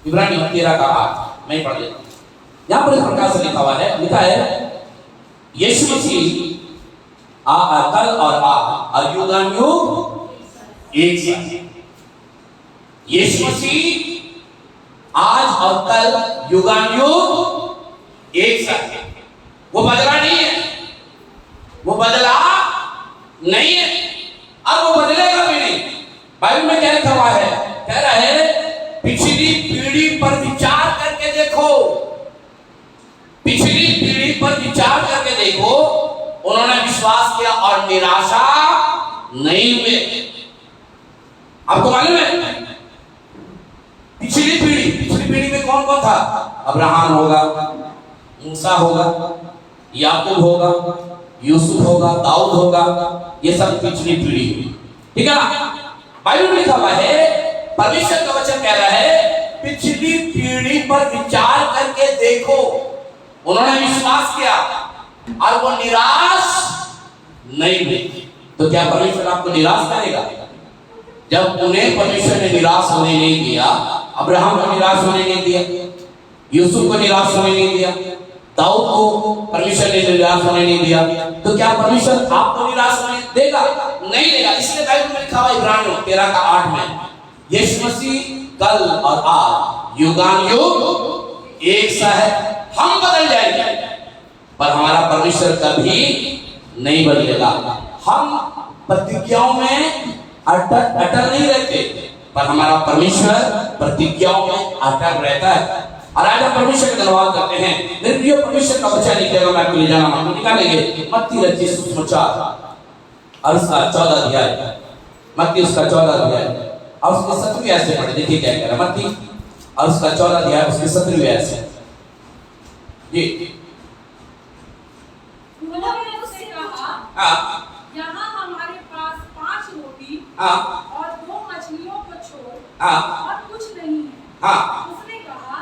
इब्रानियों 13 का 8 मैं पढ़ लेता हूं। यहां पर इस प्रकार से लिखा हुआ है, लिखा है यीशु मसीह कल और युगानुयुग एक साथ। यीशु मसीह आज और कल युगानुयुग एक साथ है। वो बदला नहीं है, वो बदला नहीं है और वो बदलेगा भी नहीं। बाइबल में क्या लिखा हुआ है? कह रहा है पिछली पीढ़ी पर विचार करके देखो, पिछली पीढ़ी पर विचार करके देखो, उन्होंने विश्वास किया और निराशा नहीं हुए। आपको मालूम है पिछली पीढ़ी में कौन कौन था? अब्राहम होगा, मूसा होगा, याकूब होगा, यूसुफ होगा, दाऊद होगा, ये सब पिछली पीढ़ी। ठीक है ना? बाइबल में लिखा हुआ है, परमेश्वर का वचन कह रहा है पिछली पीढ़ी पर विचार करके देखो, उन्होंने विश्वास किया और वो निराश नहीं हुए। तो क्या परमेश्वर आपको निराश करेगा? जब उन्हें परमेश्वर ने निराश होने नहीं दिया, अब्राहम को निराश होने नहीं दिया, यूसुफ को निराश होने नहीं दिया, दाऊद को परमेश्वर ने निराश होने नहीं दिया, तो क्या परमेश्वर आपको निराश होने देगा? नहीं देगा। इसलिए बाइबल में लिखा हुआ इब्रानियों 13:8 में, यीशु मसीह कल और आज युगानुयुग एक सा है। हम बदल जाएंगे पर हमारा परमेश्वर कभी नहीं बदलेगा। हम प्रतिज्ञाओं में अटल नहीं रहते, पर हमारा परमेश्वर प्रतिज्ञाओं में अटल रहता है। और आज हम परमेश्वर का धन्यवाद करते हैं। निर्भय परमेश्वर का बच्चा निकलेगा, मैं आपको ले जाना मांगू निकालेंगे मत्ती रचित सुसमाचार और उसका 14 अध्याय, मत्ती उसका 14 अध्याय और उसके 17वें आयत से पढ़े। देखिए क्या कह रहा है मत्ती और उसका 14 अध्याय उसके 17वें आयत से। जी उन्होंने उससे कहा, हाँ यहाँ हमारे पास 5 रोटी हाँ और 2 मछलियों को छोड़ हाँ और कुछ नहीं है। हाँ उसने कहा,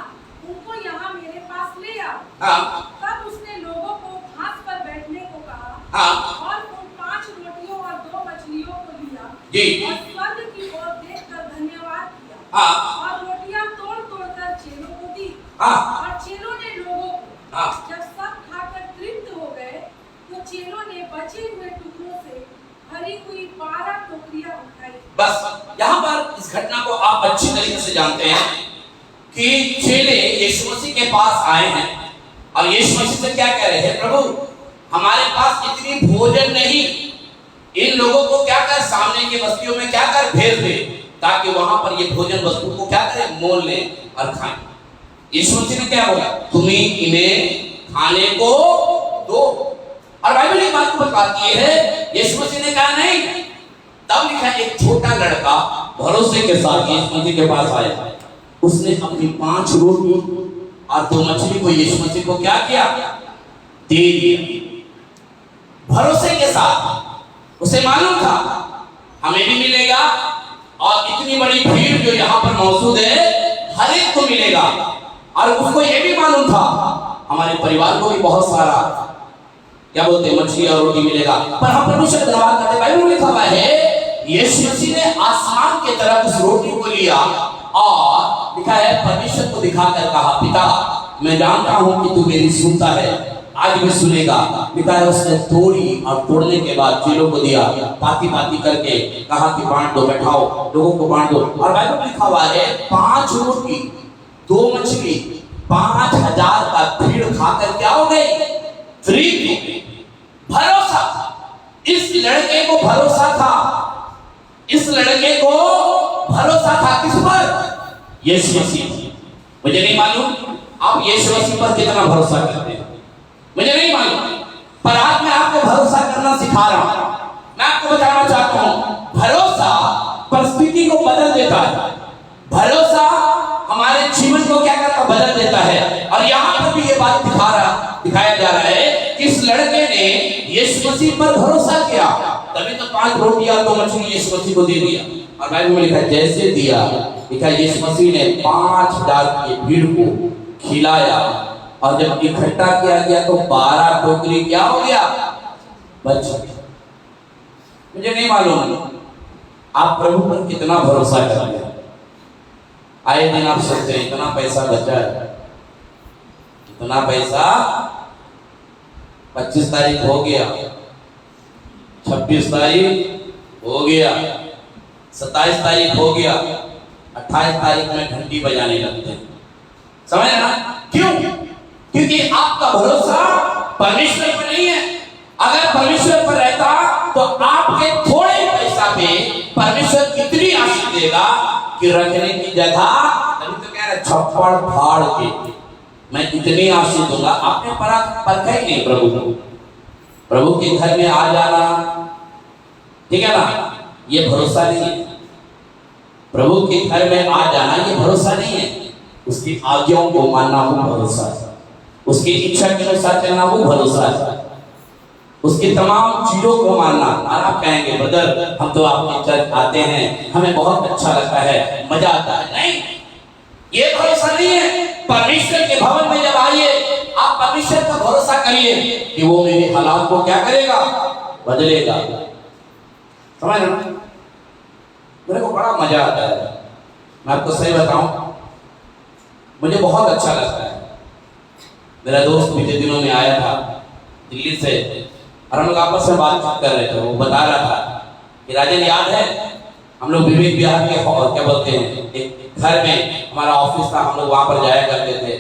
उनको यहाँ मेरे पास ले आओ। हाँ तब उसने लोगों को घास पर बैठने को कहा हाँ और उन 5 रोटियों और 2 मछलियों को लिया जी और स्वर्ग की ओर देखकर धन्यवाद किया हाँ और रोटियां तोड़ तोड़कर चेलों को दी हाँ और चेलों ने लोगों को, हाँ जब सब खाकर तृप्त हो गए, तो चेलों ने बचे हुए टुकड़ों से भरी हुई 12 टोकरियां उठाई। बस यहाँ पर इस घटना को आप अच्छी तरीके से जानते हैं कि चेले यीशु मसीह के पास आए हैं और यीशु मसीह से क्या कह रहे हैं, प्रभु हमारे पास इतनी भोजन नहीं, इन लोगों को क्या कर सामने की बस्तियों में क्या कर भेज दे ताकि वहां पर ये भोजन वस्तु को क्या करें मोल ले और खाएं। यीशु मसीह ने क्या बोला, तुम्हें इन्हें खाने को दो। और बाइबल एक बात को बताती है, यीशु मसीह ने कहा नहीं। तब लिखा एक छोटा लड़का भरोसे के साथ यीशु मसीह के पास आया, उसने अपनी 5 रोटी और 2 मछली को यीशु मसीह को क्या किया, दे दिया भरोसे के साथ। उसे मालूम था हमें भी मिलेगा और इतनी बड़ी भीड़ जो यहाँ पर मौजूद है हर एक को मिलेगा, और उसको यह भी मालूम था हमारे परिवार को भी बहुत सारा क्या बोलते हैं मछली और रोटी मिलेगा। पर हम परमेश्वर का धन्यवाद करते हैं। बाइबल में लिखा हुआ है यीशु मसीह ने आसमान की तरफ उस रोटी को लिया और लिखा है परमेश्वर को दिखाकर कहा, पिता मैं जानता हूं कि तू मेरी सुनता है, आज भी सुनेगा। लिखा है उसने तोड़ी और तोड़ने के बाद चेलों को दिया, पाती पाती करके कहा कि बांट दो, बैठाओ लोगों को बांट दो। और बाइबल में लिखा हुआ है 5 रोटी 2 मछली 5000 का भीड़ खाकर क्या हो गई, भरोसा। इस लड़के को भरोसा था, इस लड़के को भरोसा था किस पर, यीशु मसीह। मुझे नहीं मालूम आप यीशु मसीह पर कितना भरोसा करते हैं, मुझे नहीं मालूम, पर आज मैं आपको भरोसा करना सिखा रहा हूं। मैं आपको बताना चाहता हूं भरोसा परिस्थिति को बदल देता है, भरोसा हमारे जीवन को क्या करता बदल देता है। और यहाँ पर भी ये बात दिखाया जा रहा है कि इस लड़के ने यीशु मसीह पर भरोसा किया, तभी तो 5 रोटियां 2 मछली यीशु मसीह को दे दिया। और बाइबल में लिखा जैसे दिया, लिखा यीशु मसीह ने 5000 की भीड़ को खिलाया, और जब इकट्ठा किया गया तो 12 टोकरी क्या हो गया, बच गया। मुझे नहीं मालूम आप प्रभु पर कितना भरोसा करते हैं। आए दिन आप सोचते हैं इतना पैसा बचा है, इतना पैसा 25 तारीख हो गया, 26 तारीख हो गया, 27 तारीख हो गया, 28 तारीख में घंटी बजाने लगते हैं। समझ ना क्यों? क्योंकि आपका भरोसा परमेश्वर पर नहीं है। अगर परमेश्वर पर रहता तो आपके थोड़े पैसा पे परमेश्वर कितनी आशीष देगा कि रखने की जगह, तभी तो कह रहे छप्पड़ फाड़ के मैं इतनी आशीष दूंगा। आपने परखा ही नहीं प्रभु को, प्रभु के घर में आ जाना, ठीक है ना, ये भरोसा नहीं है। प्रभु के घर में आ जाना ये भरोसा नहीं है, उसकी आज्ञाओं को मानना वो भरोसा है, उसकी इच्छा के अनुसार चलना वो भरोसा है, उसकी तमाम चीजों को मानना। और आप कहेंगे ब्रदर हम तो आपके चर्च आते हैं, हमें बहुत अच्छा लगता है, मजा आता है। नहीं, ये भरोसा नहीं है। परमेश्वर के भवन में जब आइए आप परमेश्वर का भरोसा करिए कि वो मेरे हालात को क्या करेगा, बदलेगा। समझ रहे हो? मेरे को बड़ा मजा आता है, मैं आपको सही बताऊं, मुझे बहुत अच्छा लगता है। मेरा दोस्त बीते दिनों में आया था दिल्ली से, और हम लोग आपस में बातचीत कर रहे थे। वो बता रहा था कि राजन याद है हम लोग विवेक विहार के क्या बोलते हैं एक घर में हमारा ऑफिस था, हम लोग वहां पर जाया करते थे।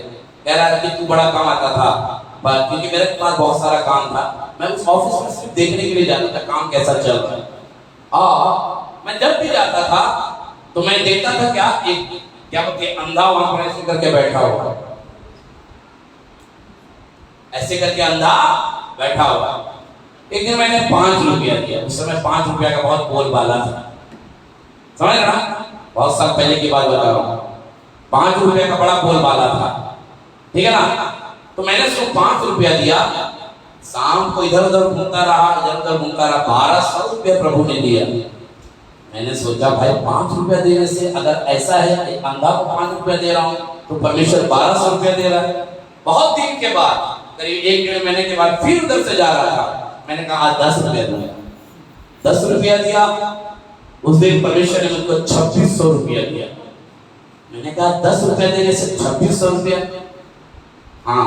कह रहा था कि तू बड़ा काम आता था, पर क्योंकि मेरे पास बहुत सारा काम था, मैं उस ऑफिस में सिर्फ देखने के लिए जाता था काम कैसा चल रहा है। और मैं जब भी जाता था तो मैं देखता था क्या एक क्या बोलते अंधा वहां पर ऐसे करके बैठा हुआ, ऐसे करके अंधा बैठा हुआ। एक दिन मैंने 5 रुपया दिया, उस समय 5 रुपया का बहुत बोलबाला था, समझ रहा, बहुत साल पहले की बात बता रहा हूँ। 5 रुपया का बड़ा बोलबाला था, ठीक है ना। तो मैंने उसको 5 रुपया दिया, शाम को इधर उधर घूमता रहा, इधर उधर घूमता रहा। 1200 रुपया प्रभु ने दिया। मैंने सोचा भाई 5 रुपया देने से अगर ऐसा है अंधा को 5 रुपया दे रहा हूँ तो परमेश्वर 1200 रुपया दे रहा है। बहुत दिन के बाद, करीब 1-1.5 महीने के बाद फिर उधर से जा रहा था, मैंने कहा 10 रुपया दूंगा। 10 रुपया दिया। उस दिन परमेश्वर ने मुझको 2600 रुपया दिया। मैंने कहा 10 रुपया देने से 2600 रुपया। हाँ,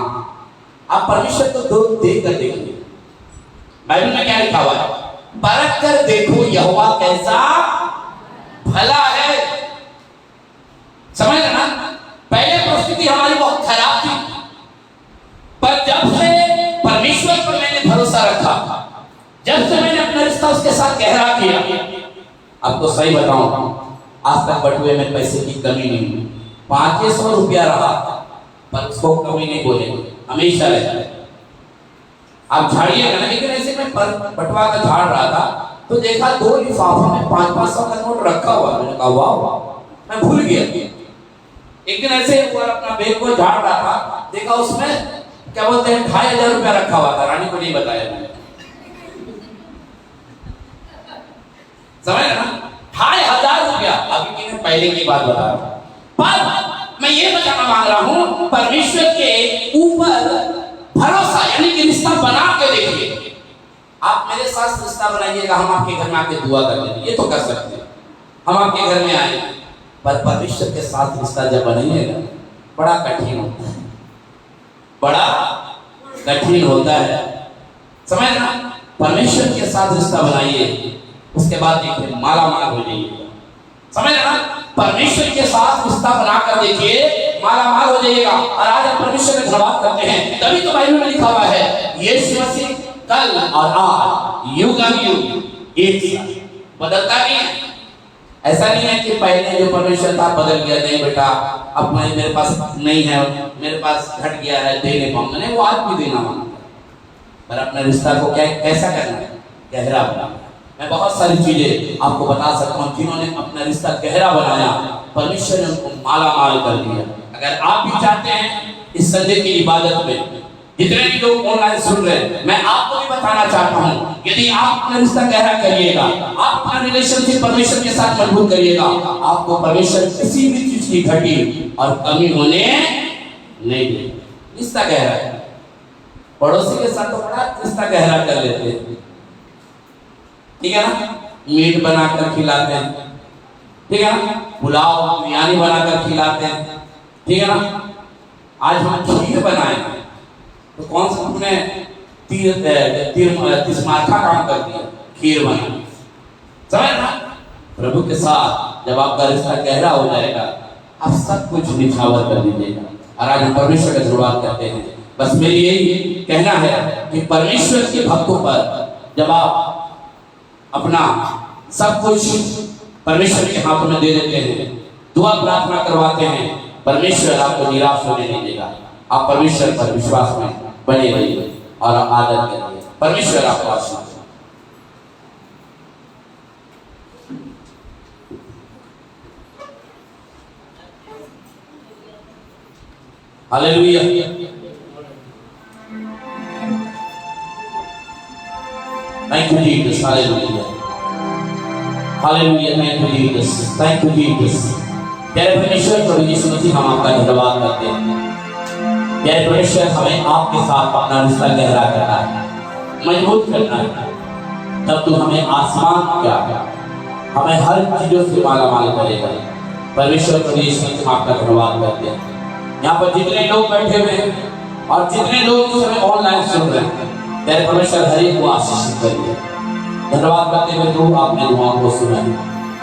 आप परमेश्वर को दो दे कर देखिए। बाइबल में क्या लिखा हुआ है? परख कर देखो यहोवा कैसा भला है। समझ ना, पहले परिस्थिति हमारी बहुत खराब थी, पर जब से परमेश्वर पर मैंने भरोसा रखा, जब से मैंने अपना रिश्ता उसके साथ गहरा किया, आपको सही बताऊं, आज तक बटुए में पैसे की कमी नहीं हुई। 500 रुपया रहा पर उसको कमी नहीं बोले, हमेशा रहता है। आप झाड़िएगा ना, लेकिन ऐसे में बटवा का झाड़ रहा था तो देखा 2 लिफाफा में 500 का नोट रखा हुआ। मैंने कहा वाह, मैं भूल गया। एक दिन ऐसे ऊपर अपना बैग को झाड़ रहा था, देखा उसमें क्या बोलते हैं 2500 रुपया रखा हुआ था। रानी को नहीं बताया मैंने, समझ ना, 2500 रुपया। अभी मैंने पहले की बात बता रहा हूं, पर मैं ये बताना मांग रहा हूं, परमेश्वर के ऊपर भरोसा यानी कि रिश्ता बना के देखिए। आप मेरे साथ रिश्ता बनाइएगा, हम आपके घर में आके दुआ कर लेंगे, ये तो कर सकते हैं, हम आपके घर में आए। पर परमेश्वर के साथ रिश्ता जब बनाइएगा बड़ा कठिन होता है, बड़ा कठिन होता है, समझ ना। परमेश्वर के साथ रिश्ता बनाइए, उसके बाद देखिए माला माल हो जाइएगा, समझ ना। परमेश्वर के साथ रिश्ता बनाकर देखिए माला माल हो जाइएगा। और आज हम परमेश्वर का धन्यवाद करते हैं, तभी तो बाइबल में लिखा हुआ है यीशु मसीह कल और आज युगानुयुग एक साथ बदलता नहीं है। ऐसा नहीं है कि पहले जो परमेश्वर था बदल गया, नहीं बेटा अब मेरे पास नहीं है, मेरे पास घट गया है, दे नहीं पाऊंगा, नहीं, वो आज भी देना मांगता है। पर अपने रिश्ता को क्या कैसा करना है? गहरा बनाना। मैं बहुत सारी चीजें आपको बता सकता हूँ जिन्होंने अपना रिश्ता गहरा बनाया, परमेश्वर ने उनको माला माल कर दिया। अगर आप भी चाहते हैं इस संडे की इबादत में, जितने भी लोग ऑनलाइन सुन रहे हैं, मैं आपको भी बताना चाहता हूँ, यदि आप अपना रिश्ता गहरा करिएगा, आप अपना रिलेशनशिप परमेश्वर के साथ मजबूत करिएगा, आपको परमेश्वर किसी भी चीज की घटी और कमी होने नहीं देगा। रिश्ता गहरा है। पड़ोसी के साथ तो बड़ा रिश्ता गहरा कर लेते हैं, ठीक है ना, मीट बनाकर खिलाते हैं, ठीक है ना, पुलाव बिरयानी बनाकर खिलाते हैं, ठीक है ना। आज हम खीर बनाए तो कौन सा हमने तिरमाखा काम कर दिया, खीर बनाए, समझ ना। प्रभु के साथ जब आपका रिश्ता गहरा हो जाएगा, आप सब कुछ निछावर कर दीजिएगा। और आज हम परमेश्वर का धन्यवाद करते हैं। बस मेरी यही कहना है कि परमेश्वर के भक्तों पर जब आप अपना सब कुछ परमेश्वर के हाथों में दे देते हैं, दुआ प्रार्थना करवाते हैं, परमेश्वर आपको निराश होने नहीं देगा। आप परमेश्वर पर विश्वास में बने रहिए और आदर करिए। परमेश्वर आपको आशीष दे। Hallelujah. Thank you Jesus. Hallelujah. Hallelujah. Thank you Jesus. Thank you Jesus. प्यारे परमेश्वर प्रभु यीशु मसीह, हम आपका धन्यवाद करते हैं। प्यारे परमेश्वर, हमें आपके साथ अपना रिश्ता गहरा करना है, मजबूत करना है, तब तो हमें आसमान क्या हमें हर चीजों से माला माल करेगा। परमेश्वर प्रभु यीशु मसीह, हम आपका धन्यवाद करते हैं। यहाँ पर जितने लोग बैठे हुए हैं, और जितने लोग इस समय ऑनलाइन सुन रहे हैं, तेरे परमेश्वर हर एक को आशीषित करिए। धन्यवाद करते हुए तू आपने दुआओं को सुना है,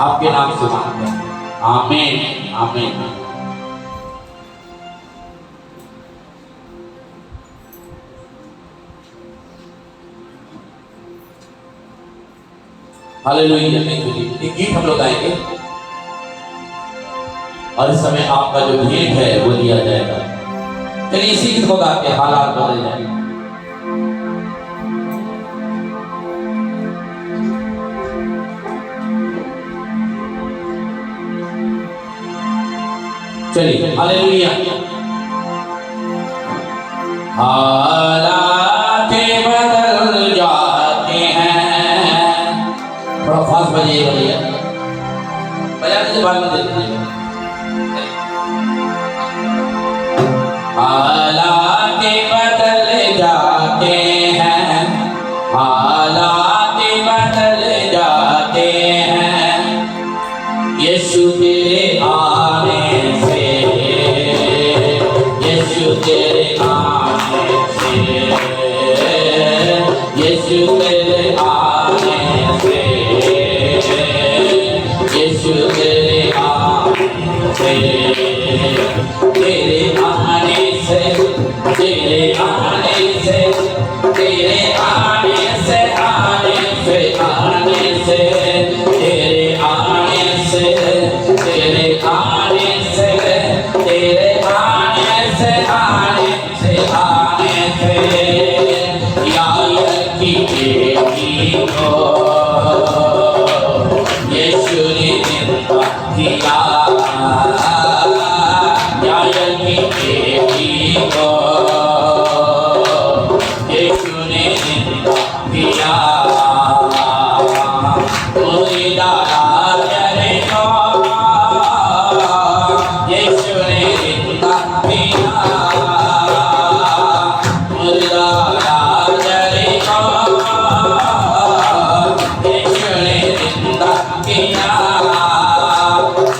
आपके नाम से मांगते हैं, आमीन आमीन। हालेलुया। एक गीत हम लोग गाएंगे और इस समय आपका जो भेंट है वो दिया जाएगा। चलिए इसी गीत को गा के हालात बदल जाएंगे। चलिए हालेलुया। हालात बदल जाते हैं, थोड़ा फास्ट बजाइए भैया, बजाने से बाद में देते हैं। हालात बदल जाते हैं, हालात बदल जाते हैं, यीशु तेरे आने से, यीशु तेरे आने से, यीशु तेरे आने से, यीशु तेरे आने से, तेरे आने से, तेरे आने से, तेरे आने से, आने से, आने से, तेरे आने से, तेरे आने से, तेरे आने से, आने से, आने से, यार की बेटी को यीशु ने जिंदा किया, यार की बेटी को यीशु ने जिंदा किया, मुर्दा लाजर को यीशु ने जिंदा किया, मुर्दा लाजर को यीशु ने जिंदा किया,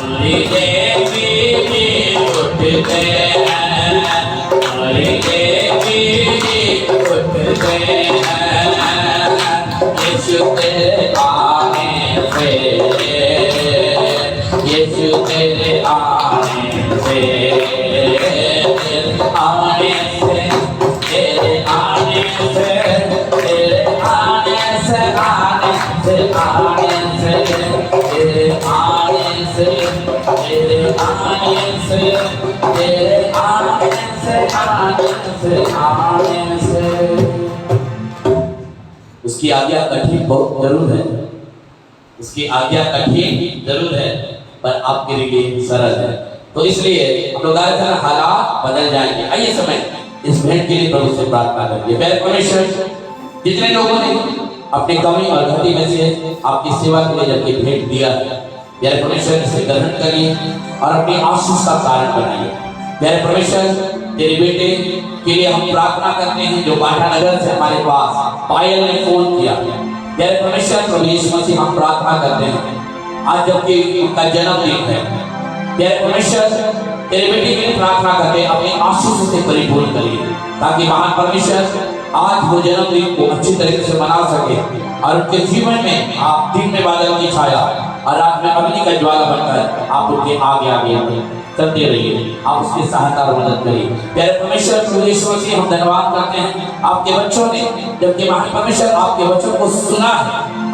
मुर्दे भी उठते हैं, मुर्दे भी उठते हैं, यीशु तेरे आने से, यीशु तेरे आने से, आने से, तेरे आने से, तेरे आने से, आने से, आने से, तेरे आने से, तेरे आने से, तेरे आने से, आने से, आने से। उसकी आज्ञा कठिन बहुत जरूर है, उसकी आज्ञा कठिन जरूर है, पर आपके लिए सरल है। तो इसलिए हम लोग आए थे, हालात बदल जाएंगे। आइए समय इस भेंट के लिए प्रभु से प्रार्थना करिए। प्यारे परमेश्वर, जितने लोगों ने अपनी कमी और घटी में से आपकी सेवा के लिए जबकि भेंट दिया, प्यारे परमेश्वर इसे ग्रहण करिए और अपनी आशीष का कारण बनाइए। प्यारे परमेश्वर, तेरे बेटे के लिए हम प्रार्थना करते हैं जो बाटा नगर से हमारे पास पायल ने फोन किया। प्यारे परमेश्वर, प्रभु यीशु मसीह, हम प्रार्थना करते हैं आज जबकि उनका जन्मदिन है, प्यारे परमेश्वर तेरे बेटे के लिए प्रार्थना करते हैं अपनी आशीष से परिपूर्ण करिए, ताकि महान परमेश्वर आज वो जन्मदिन को अच्छी तरीके से मना सके और उनके जीवन में आप दिन में बादल की छाया और रात में अग्नि का ज्वाला बनकर आप उनके आगे आगे चलते रहिए, आप उसकी सहायता और मदद करिए। प्यारे परमेश्वर, प्रभु यीशु मसीह, हम धन्यवाद करते हैं आपके बच्चों ने जबकि महान परमेश्वर आपके बच्चों को सुना है,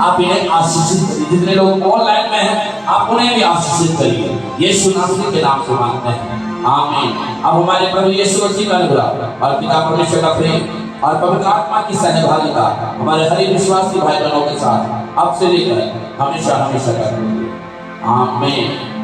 आप इन्हें आशीषित करिए। जितने लोग ऑनलाइन में हैं, आप उन्हें भी आशीषित करिए, यीशु नासरी के नाम से मांगते हैं, आमीन। अब हमारे प्रभु यीशु मसीह का अनुग्रह और पिता परमेश्वर का प्रेम और पवित्र आत्मा की सहभागिता हमारे हर विश्वासी भाई बहनों के साथ अब से लेकर हमेशा हमेशा का, आमीन।